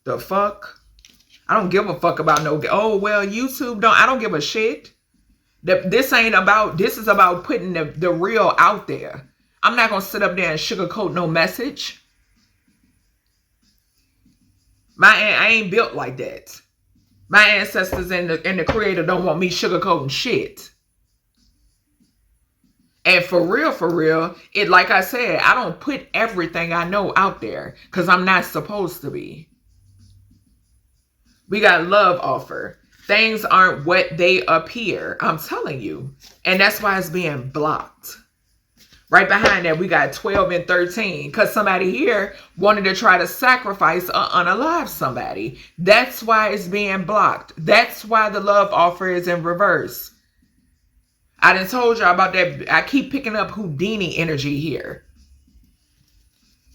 The fuck? I don't give a fuck about no. Oh, well, YouTube don't. I don't give a shit. This ain't about. This is about putting the real out there. I'm not going to sit up there and sugarcoat no message. I ain't built like that. My ancestors and the creator don't want me sugarcoating shit. And for real, it, like I said, I don't put everything I know out there because I'm not supposed to be. We got love offer. Things aren't what they appear. I'm telling you. And that's why it's being blocked. Right behind that, we got 12 and 13. Because somebody here wanted to try to sacrifice or unalive somebody. That's why it's being blocked. That's why the love offer is in reverse. I done told y'all about that. I keep picking up Houdini energy here.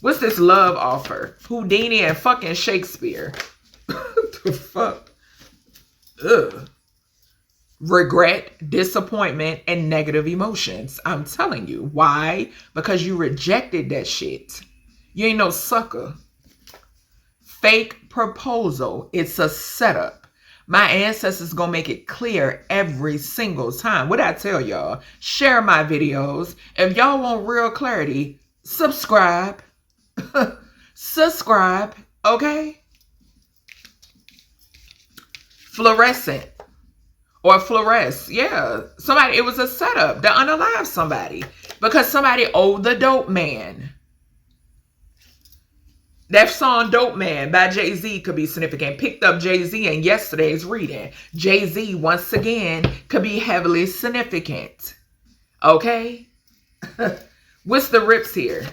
What's this love offer? Houdini and fucking Shakespeare. What the fuck? Ugh. Regret, disappointment, and negative emotions. I'm telling you. Why? Because you rejected that shit. You ain't no sucker. Fake proposal. It's a setup. My ancestors gonna make it clear every single time. What I tell y'all? Share my videos. If y'all want real clarity, subscribe. Subscribe. Okay? Fluorescent. Or fluoresce. Yeah. Somebody, it was a setup to unalive somebody. Because somebody owed the dope man. That song Dope Man by Jay-Z could be significant. Picked up Jay-Z in yesterday's reading. Jay-Z, once again, could be heavily significant. Okay? What's the rips here?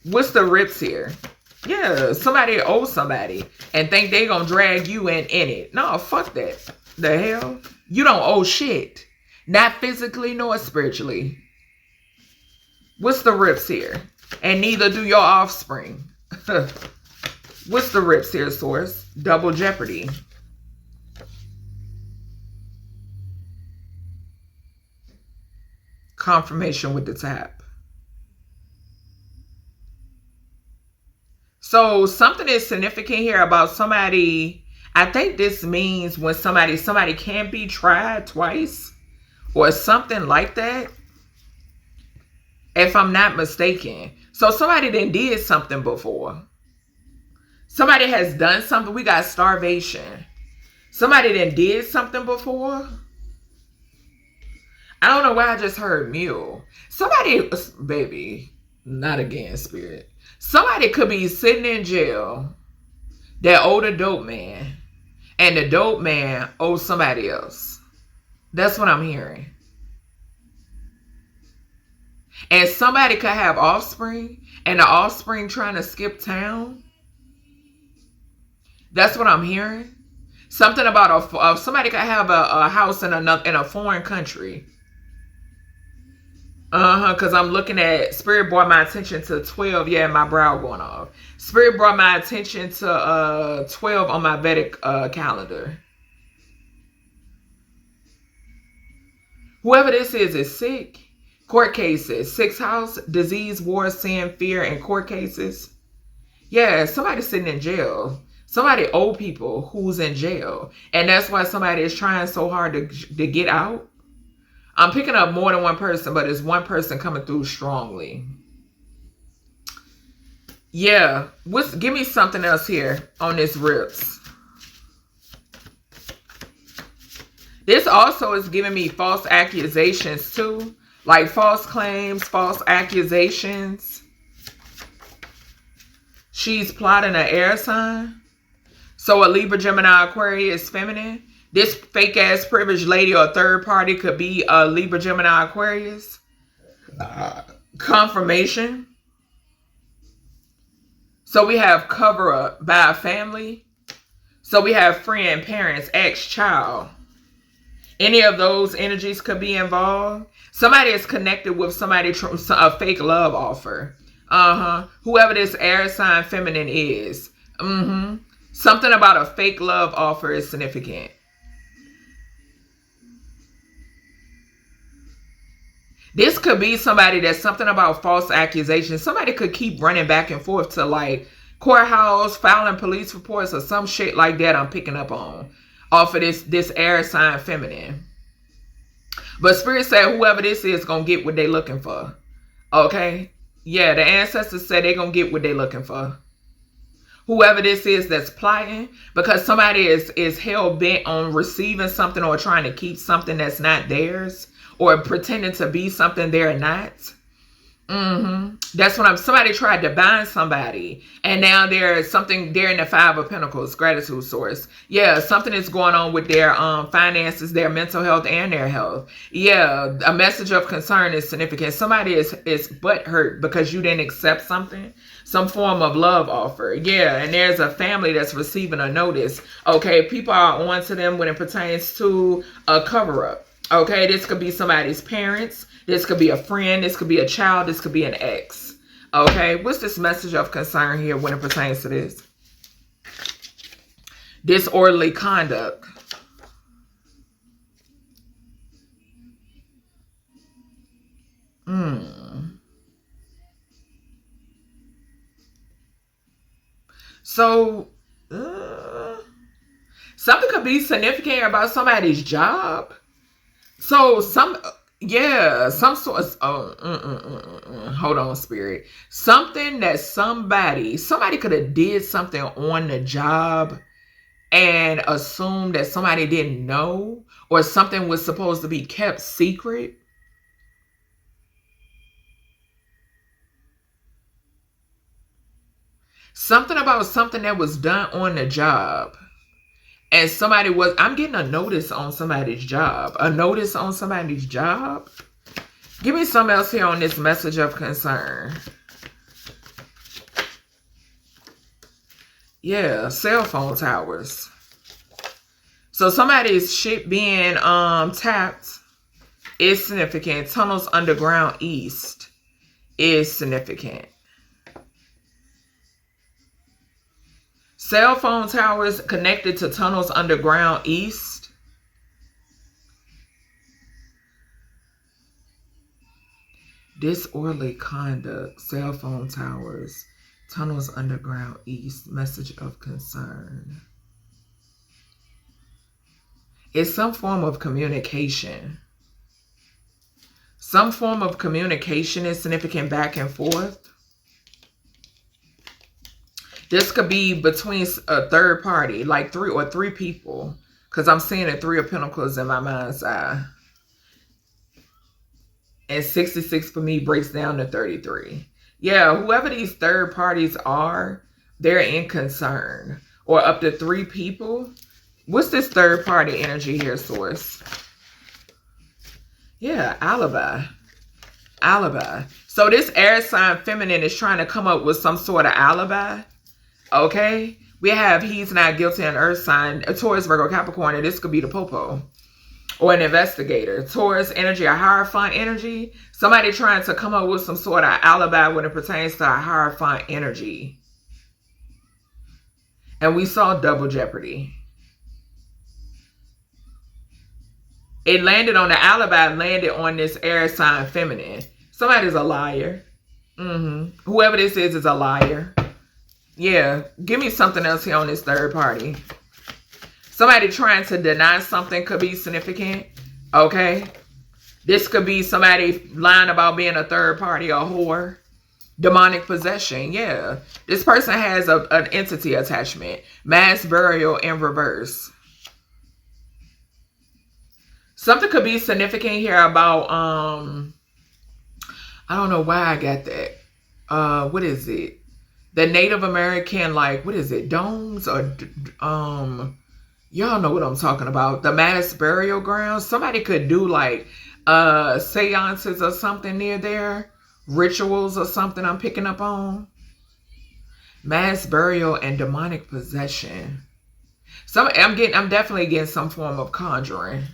What's the rips here? Yeah, somebody owes somebody and think they gonna drag you in it. No, fuck that. The hell? You don't owe shit. Not physically nor spiritually. What's the rips here? And neither do your offspring. What's the rips here, source? Double jeopardy. Confirmation with the tap. So something is significant here about somebody. I think this means when somebody can't be tried twice or something like that. If I'm not mistaken. So somebody then did something before. Somebody has done something. We got starvation. Somebody then did something before. I don't know why I just heard mule. Somebody, baby, not again, spirit. Somebody could be sitting in jail that owed a dope man. And the dope man owes somebody else. That's what I'm hearing. And somebody could have offspring, and the offspring trying to skip town. That's what I'm hearing. Something about somebody could have a house in a foreign country. Because I'm looking at, Spirit brought my attention to 12. Yeah, my brow going off. Spirit brought my attention to 12 on my Vedic calendar. Whoever this is sick. Court cases, 6th house, disease, war, sin, fear, and court cases. Yeah, somebody's sitting in jail. Somebody owe people who's in jail. And that's why somebody is trying so hard to get out. I'm picking up more than one person, but it's one person coming through strongly. Yeah, give me something else here on this rips. This also is giving me false accusations too. Like false claims, false accusations. She's plotting an air sign. So a Libra, Gemini, Aquarius, feminine. This fake ass privileged lady or third party could be a Libra, Gemini, Aquarius. Confirmation. So we have cover up by a family. So we have friend, parents, ex, child. Any of those energies could be involved. Somebody is connected with somebody, a fake love offer. Whoever this air sign feminine is. Something about a fake love offer is significant. This could be somebody that's something about false accusations. Somebody could keep running back and forth to like courthouse, filing police reports or some shit like that I'm picking up on. Off of this air sign feminine. But Spirit said whoever this is going to get what they looking for. Okay? Yeah, the ancestors said they're going to get what they looking for. Whoever this is that's plotting, because somebody is hell-bent on receiving something or trying to keep something that's not theirs or pretending to be something they're not. That's what somebody tried to bind somebody and now they're in the 5 of Pentacles, gratitude source. Yeah, something is going on with their finances, their mental health, and their health. Yeah, a message of concern is significant. Somebody is butthurt because you didn't accept something, some form of love offer. Yeah, and there's a family that's receiving a notice. Okay, people are on to them when it pertains to a cover-up. Okay, this could be somebody's parents. This could be a friend. This could be a child. This could be an ex. Okay, what's this message of concern here when it pertains to this? Disorderly conduct. So, something could be significant about somebody's job. So, some sort of, hold on, Spirit. Something that somebody could have did something on the job and assume that somebody didn't know or something was supposed to be kept secret. Something about something that was done on the job. And somebody was, I'm getting a notice on somebody's job. A notice on somebody's job? Give me something else here on this message of concern. Yeah, cell phone towers. So somebody's shit being tapped is significant. Tunnels underground east is significant. Cell phone towers connected to tunnels underground east. Disorderly conduct. Cell phone towers. Tunnels underground east. Message of concern. It's some form of communication. Some form of communication is significant back and forth. This could be between a third party, like three people. Because I'm seeing the 3 of Pentacles in my mind's eye. And 66 for me breaks down to 33. Yeah, whoever these third parties are, they're in concern. Or up to 3 people. What's this third party energy here, source? Yeah, alibi. Alibi. So this air sign feminine is trying to come up with some sort of alibi. Okay, we have he's not guilty, an earth sign, a Taurus, Virgo, Capricorn, and this could be the popo or an investigator. Taurus energy, a Hierophant energy. Somebody trying to come up with some sort of alibi when it pertains to a Hierophant energy. And we saw double jeopardy. It landed on the alibi, landed on this air sign feminine. Somebody's a liar. Whoever this is a liar. Yeah, give me something else here on this third party. Somebody trying to deny something could be significant. Okay. This could be somebody lying about being a third party, a whore. Demonic possession. Yeah. This person has an entity attachment. Mass burial in reverse. Something could be significant here about, I don't know why I got that. What is it? The Native American, like, what is it? Domes or, y'all know what I'm talking about. The mass burial grounds. Somebody could do like, seances or something near there. Rituals or something I'm picking up on. Mass burial and demonic possession. I'm definitely getting some form of conjuring.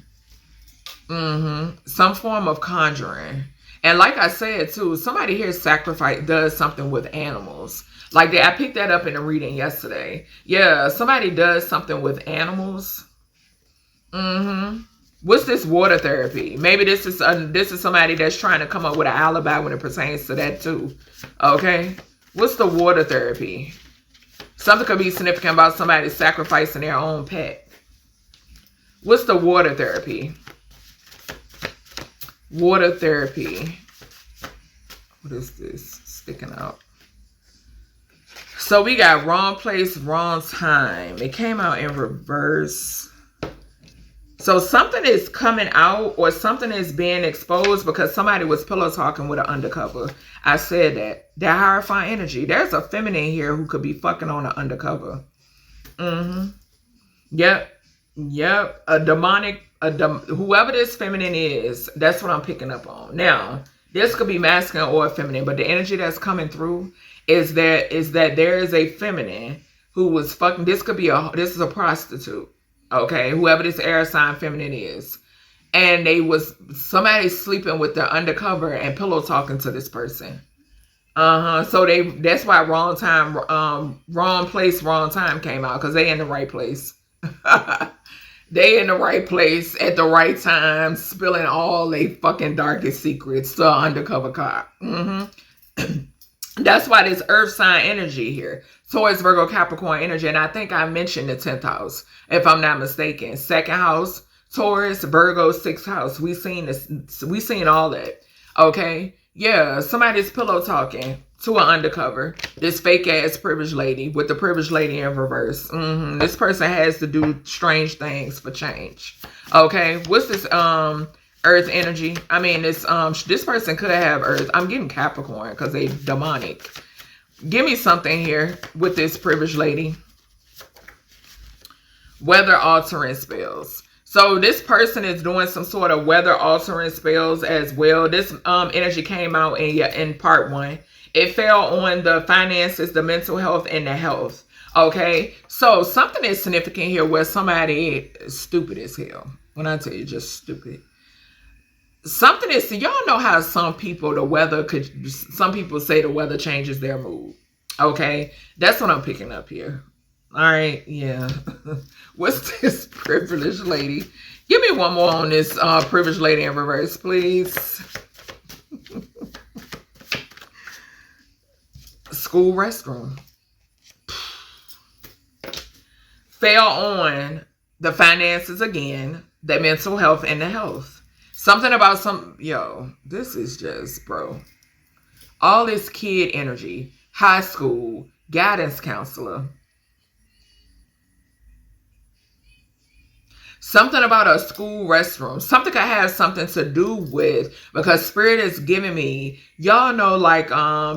Some form of conjuring. And like I said too, somebody here does something with animals. Like that, I picked that up in a reading yesterday. Yeah, somebody does something with animals. What's this water therapy? Maybe this is somebody that's trying to come up with an alibi when it pertains to that too. Okay, what's the water therapy? Something could be significant about somebody sacrificing their own pet. What's the water therapy? Water therapy. What is this sticking out? So we got wrong place, wrong time. It came out in reverse. So something is coming out or something is being exposed because somebody was pillow talking with an undercover. I said that. That Hierophant energy. There's a feminine here who could be fucking on an undercover. Yep. A demonic, whoever this feminine is, that's what I'm picking up on. Now, this could be masculine or feminine, but the energy that's coming through is that there is a feminine who was fucking, this is a prostitute. Okay, whoever this air sign feminine is. And somebody sleeping with the undercover and pillow talking to this person. So that's why wrong place, wrong time came out, because they in the right place. They in the right place at the right time, spilling all they fucking darkest secrets to an undercover cop. That's why this earth sign energy here. Taurus, Virgo, Capricorn energy. And I think I mentioned the 10th house, if I'm not mistaken. 2nd house, Taurus, Virgo, 6th house. We seen this. We seen all that. Okay. Yeah. Somebody's pillow talking. to an undercover. This fake ass privileged lady with the privileged lady in reverse. This person has to do strange things for change. Okay, what's this earth energy? I mean, this person could have earth. I'm getting Capricorn because they demonic. Give me something here with this privileged lady. Weather altering spells. So this person is doing some sort of weather altering spells as well. This energy came out in part 1. It fell on the finances, the mental health, and the health. Okay, so something is significant here where somebody is stupid as hell. When I tell you just stupid. Something is, y'all know how some people, some people say the weather changes their mood. Okay, that's what I'm picking up here. All right, yeah. What's this privileged lady? Give me one more on this privileged lady in reverse, please. School restroom. Fell on the finances again, the mental health, and the health. Something about this is just, bro. All this kid energy, high school, guidance counselor. Something about a school restroom. Something could have something to do with, because Spirit is giving me, y'all know, like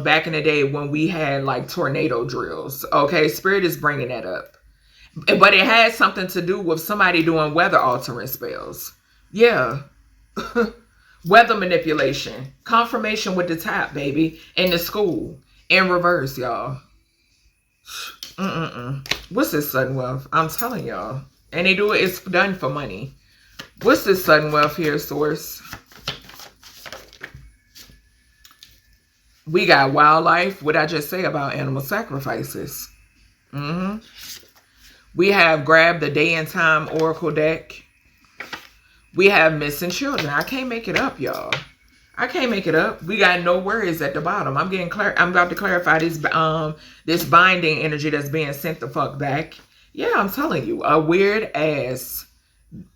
back in the day when we had like tornado drills. Okay, Spirit is bringing that up. But it has something to do with somebody doing weather altering spells. Yeah. Weather manipulation. Confirmation with the top, baby. In the school. In reverse, y'all. What's this sudden wealth? I'm telling y'all. And they do it, it's done for money. What's this sudden wealth here, source? We got wildlife. What I just say about animal sacrifices. We have grab the day and time oracle deck. We have missing children. I can't make it up, y'all. I can't make it up. We got no worries at the bottom. I'm about to clarify this this binding energy that's being sent the fuck back. Yeah, I'm telling you, a weird ass,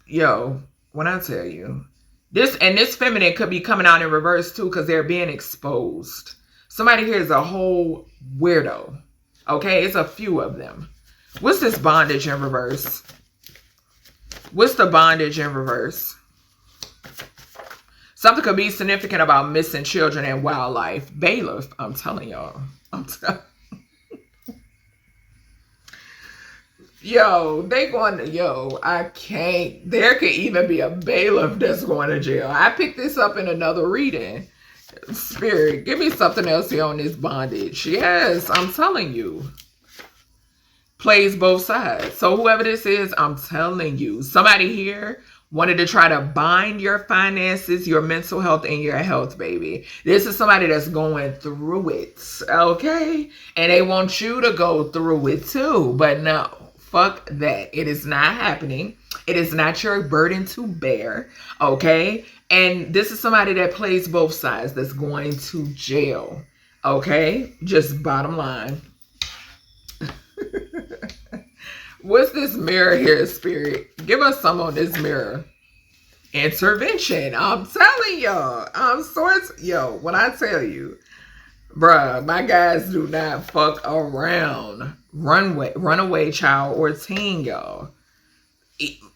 when I tell you, this feminine could be coming out in reverse too, because they're being exposed. Somebody here is a whole weirdo. Okay, it's a few of them. What's this bondage in reverse? What's the bondage in reverse? Something could be significant about missing children and wildlife. Bailiff, I'm telling y'all. I can't. There could even be a bailiff that's going to jail. I picked this up in another reading. Spirit, give me something else here on this bondage. Yes, I'm telling you. Plays both sides. So whoever this is, I'm telling you. Somebody here wanted to try to bind your finances, your mental health, and your health, baby. This is somebody that's going through it, okay? And they want you to go through it too. But no. Fuck that. It is not happening. It is not your burden to bear. Okay? And this is somebody that plays both sides, that's going to jail. Okay? Just bottom line. What's this mirror here, Spirit? Give us some on this mirror. Intervention. I'm telling y'all. When I tell you, bruh, my guys do not fuck around. Runaway child or teen, y'all.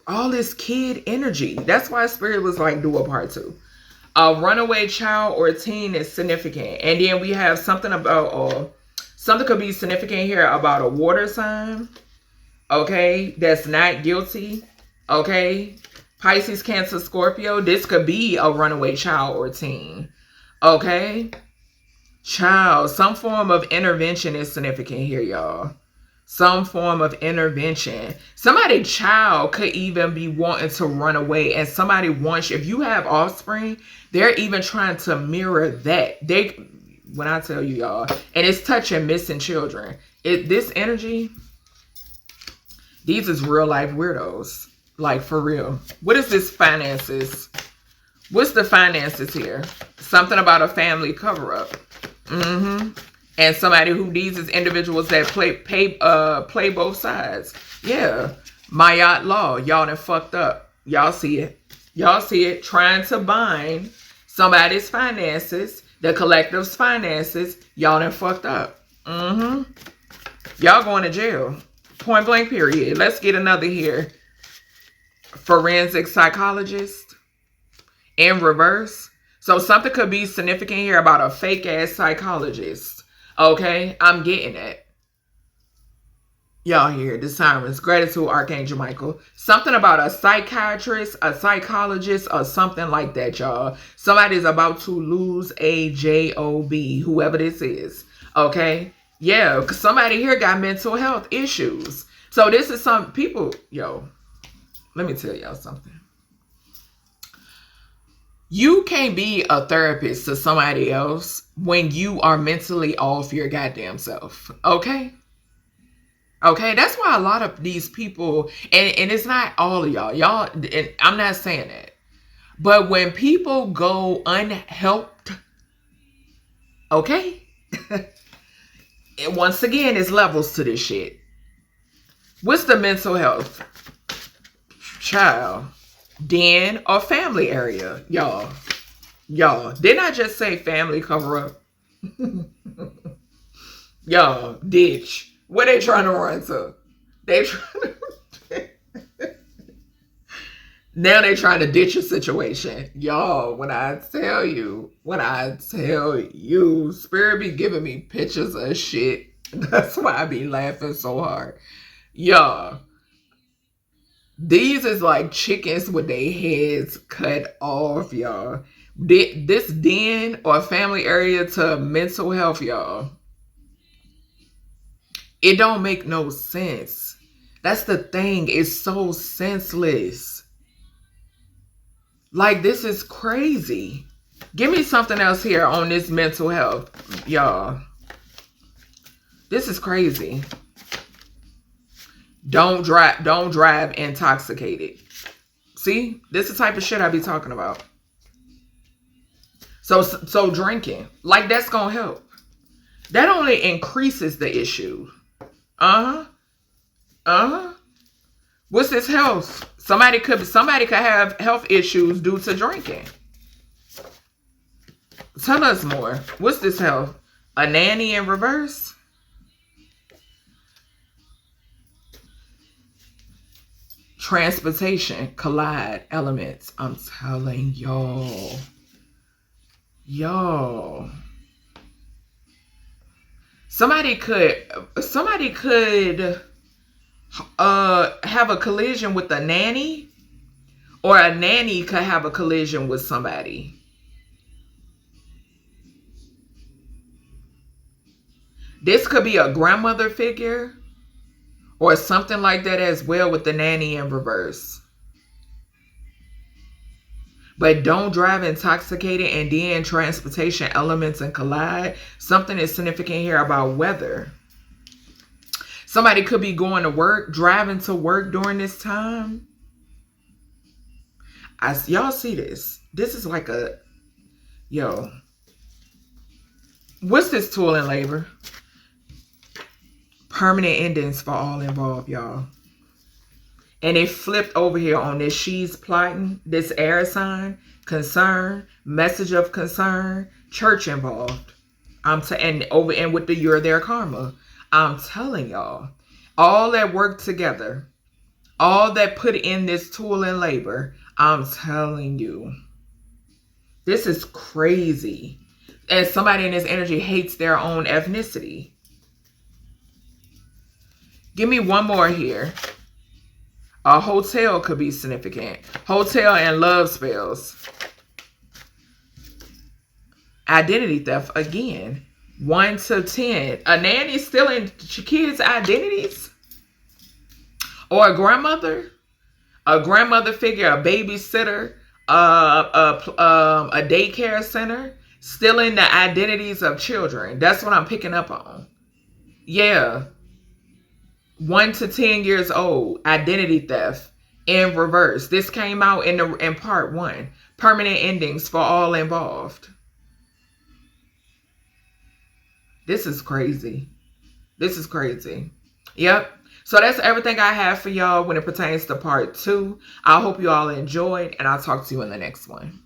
All this kid energy. That's why Spirit was like, do a part 2. A runaway child or teen is significant. And then we have something about, something could be significant here about a water sign. Okay, that's not guilty. Okay, Pisces, Cancer, Scorpio. This could be a runaway child or teen. Okay, child. Some form of intervention is significant here, y'all. Some form of intervention. Somebody's child could even be wanting to run away, and somebody wants, if you have offspring, they're even trying to mirror that. When I tell you, y'all, and it's touching missing children. This energy, these is real life weirdos. Like, for real. What is this finances? What's the finances here? Something about a family cover-up. And somebody who, these is individuals that play both sides. Yeah. Mayat law. Y'all done fucked up. Y'all see it. Y'all see it. Trying to bind somebody's finances, The collective's finances, y'all done fucked up. Y'all going to jail. Point blank period. Let's get another here. Forensic psychologist in reverse. So something could be significant here about a fake ass psychologist. Okay, I'm getting it. Y'all hear the sirens. Gratitude, Archangel Michael. Something about a psychiatrist, a psychologist, or something like that, y'all. Somebody's about to lose a job, whoever this is. Okay? Yeah, because somebody here got mental health issues. So this is some people, yo, let me tell y'all something. You can't be a therapist to somebody else when you are mentally off your goddamn self. Okay? Okay, that's why a lot of these people, and it's not all of y'all, and I'm not saying that, but when people go unhelped, okay, and once again, it's levels to this shit. What's the mental health? Child, den, or family area, y'all. Didn't I just say family cover up? Y'all, ditch. Where they trying to run to? Now they trying to ditch a situation. Y'all, when I tell you, Spirit be giving me pictures of shit. That's why I be laughing so hard. Y'all, these is like chickens with their heads cut off, y'all. This den or family area to mental health, y'all. It don't make no sense. That's the thing. It's so senseless. Like, this is crazy. Give me something else here on this mental health, y'all. This is crazy. Don't drive intoxicated. See? This is the type of shit I be talking about. So drinking, like, that's gonna help. That only increases the issue. What's this health? Somebody could have health issues due to drinking. Tell us more. What's this health? A nanny in reverse? Transportation, collide elements. I'm telling y'all. Somebody could have a collision with a nanny, or a nanny could have a collision with somebody. This could be a grandmother figure or something like that as well, with the nanny in reverse. But don't drive intoxicated, and then transportation elements and collide. Something is significant here about weather. Somebody could be going to work, driving to work during this time. Y'all see this? This is like a, yo. What's this tool and labor? Permanent endings for all involved, y'all. And it flipped over here on this she's plotting, this air sign, concern, message of concern, church involved. And with the you're their karma. I'm telling y'all, all that work together, all that put in this tool and labor, I'm telling you, this is crazy. And somebody in this energy hates their own ethnicity. Give me one more here. A hotel could be significant. Hotel and love spells. Identity theft again. 1 to 10. A nanny stealing kids' identities? Or a grandmother? A grandmother figure, a babysitter, a daycare center, stealing the identities of children. That's what I'm picking up on. Yeah. 1 to 10 years old, identity theft in reverse. This came out in part 1. Permanent endings for all involved. This is crazy. This is crazy. Yep. So that's everything I have for y'all when it pertains to part 2. I hope you all enjoyed, and I'll talk to you in the next one.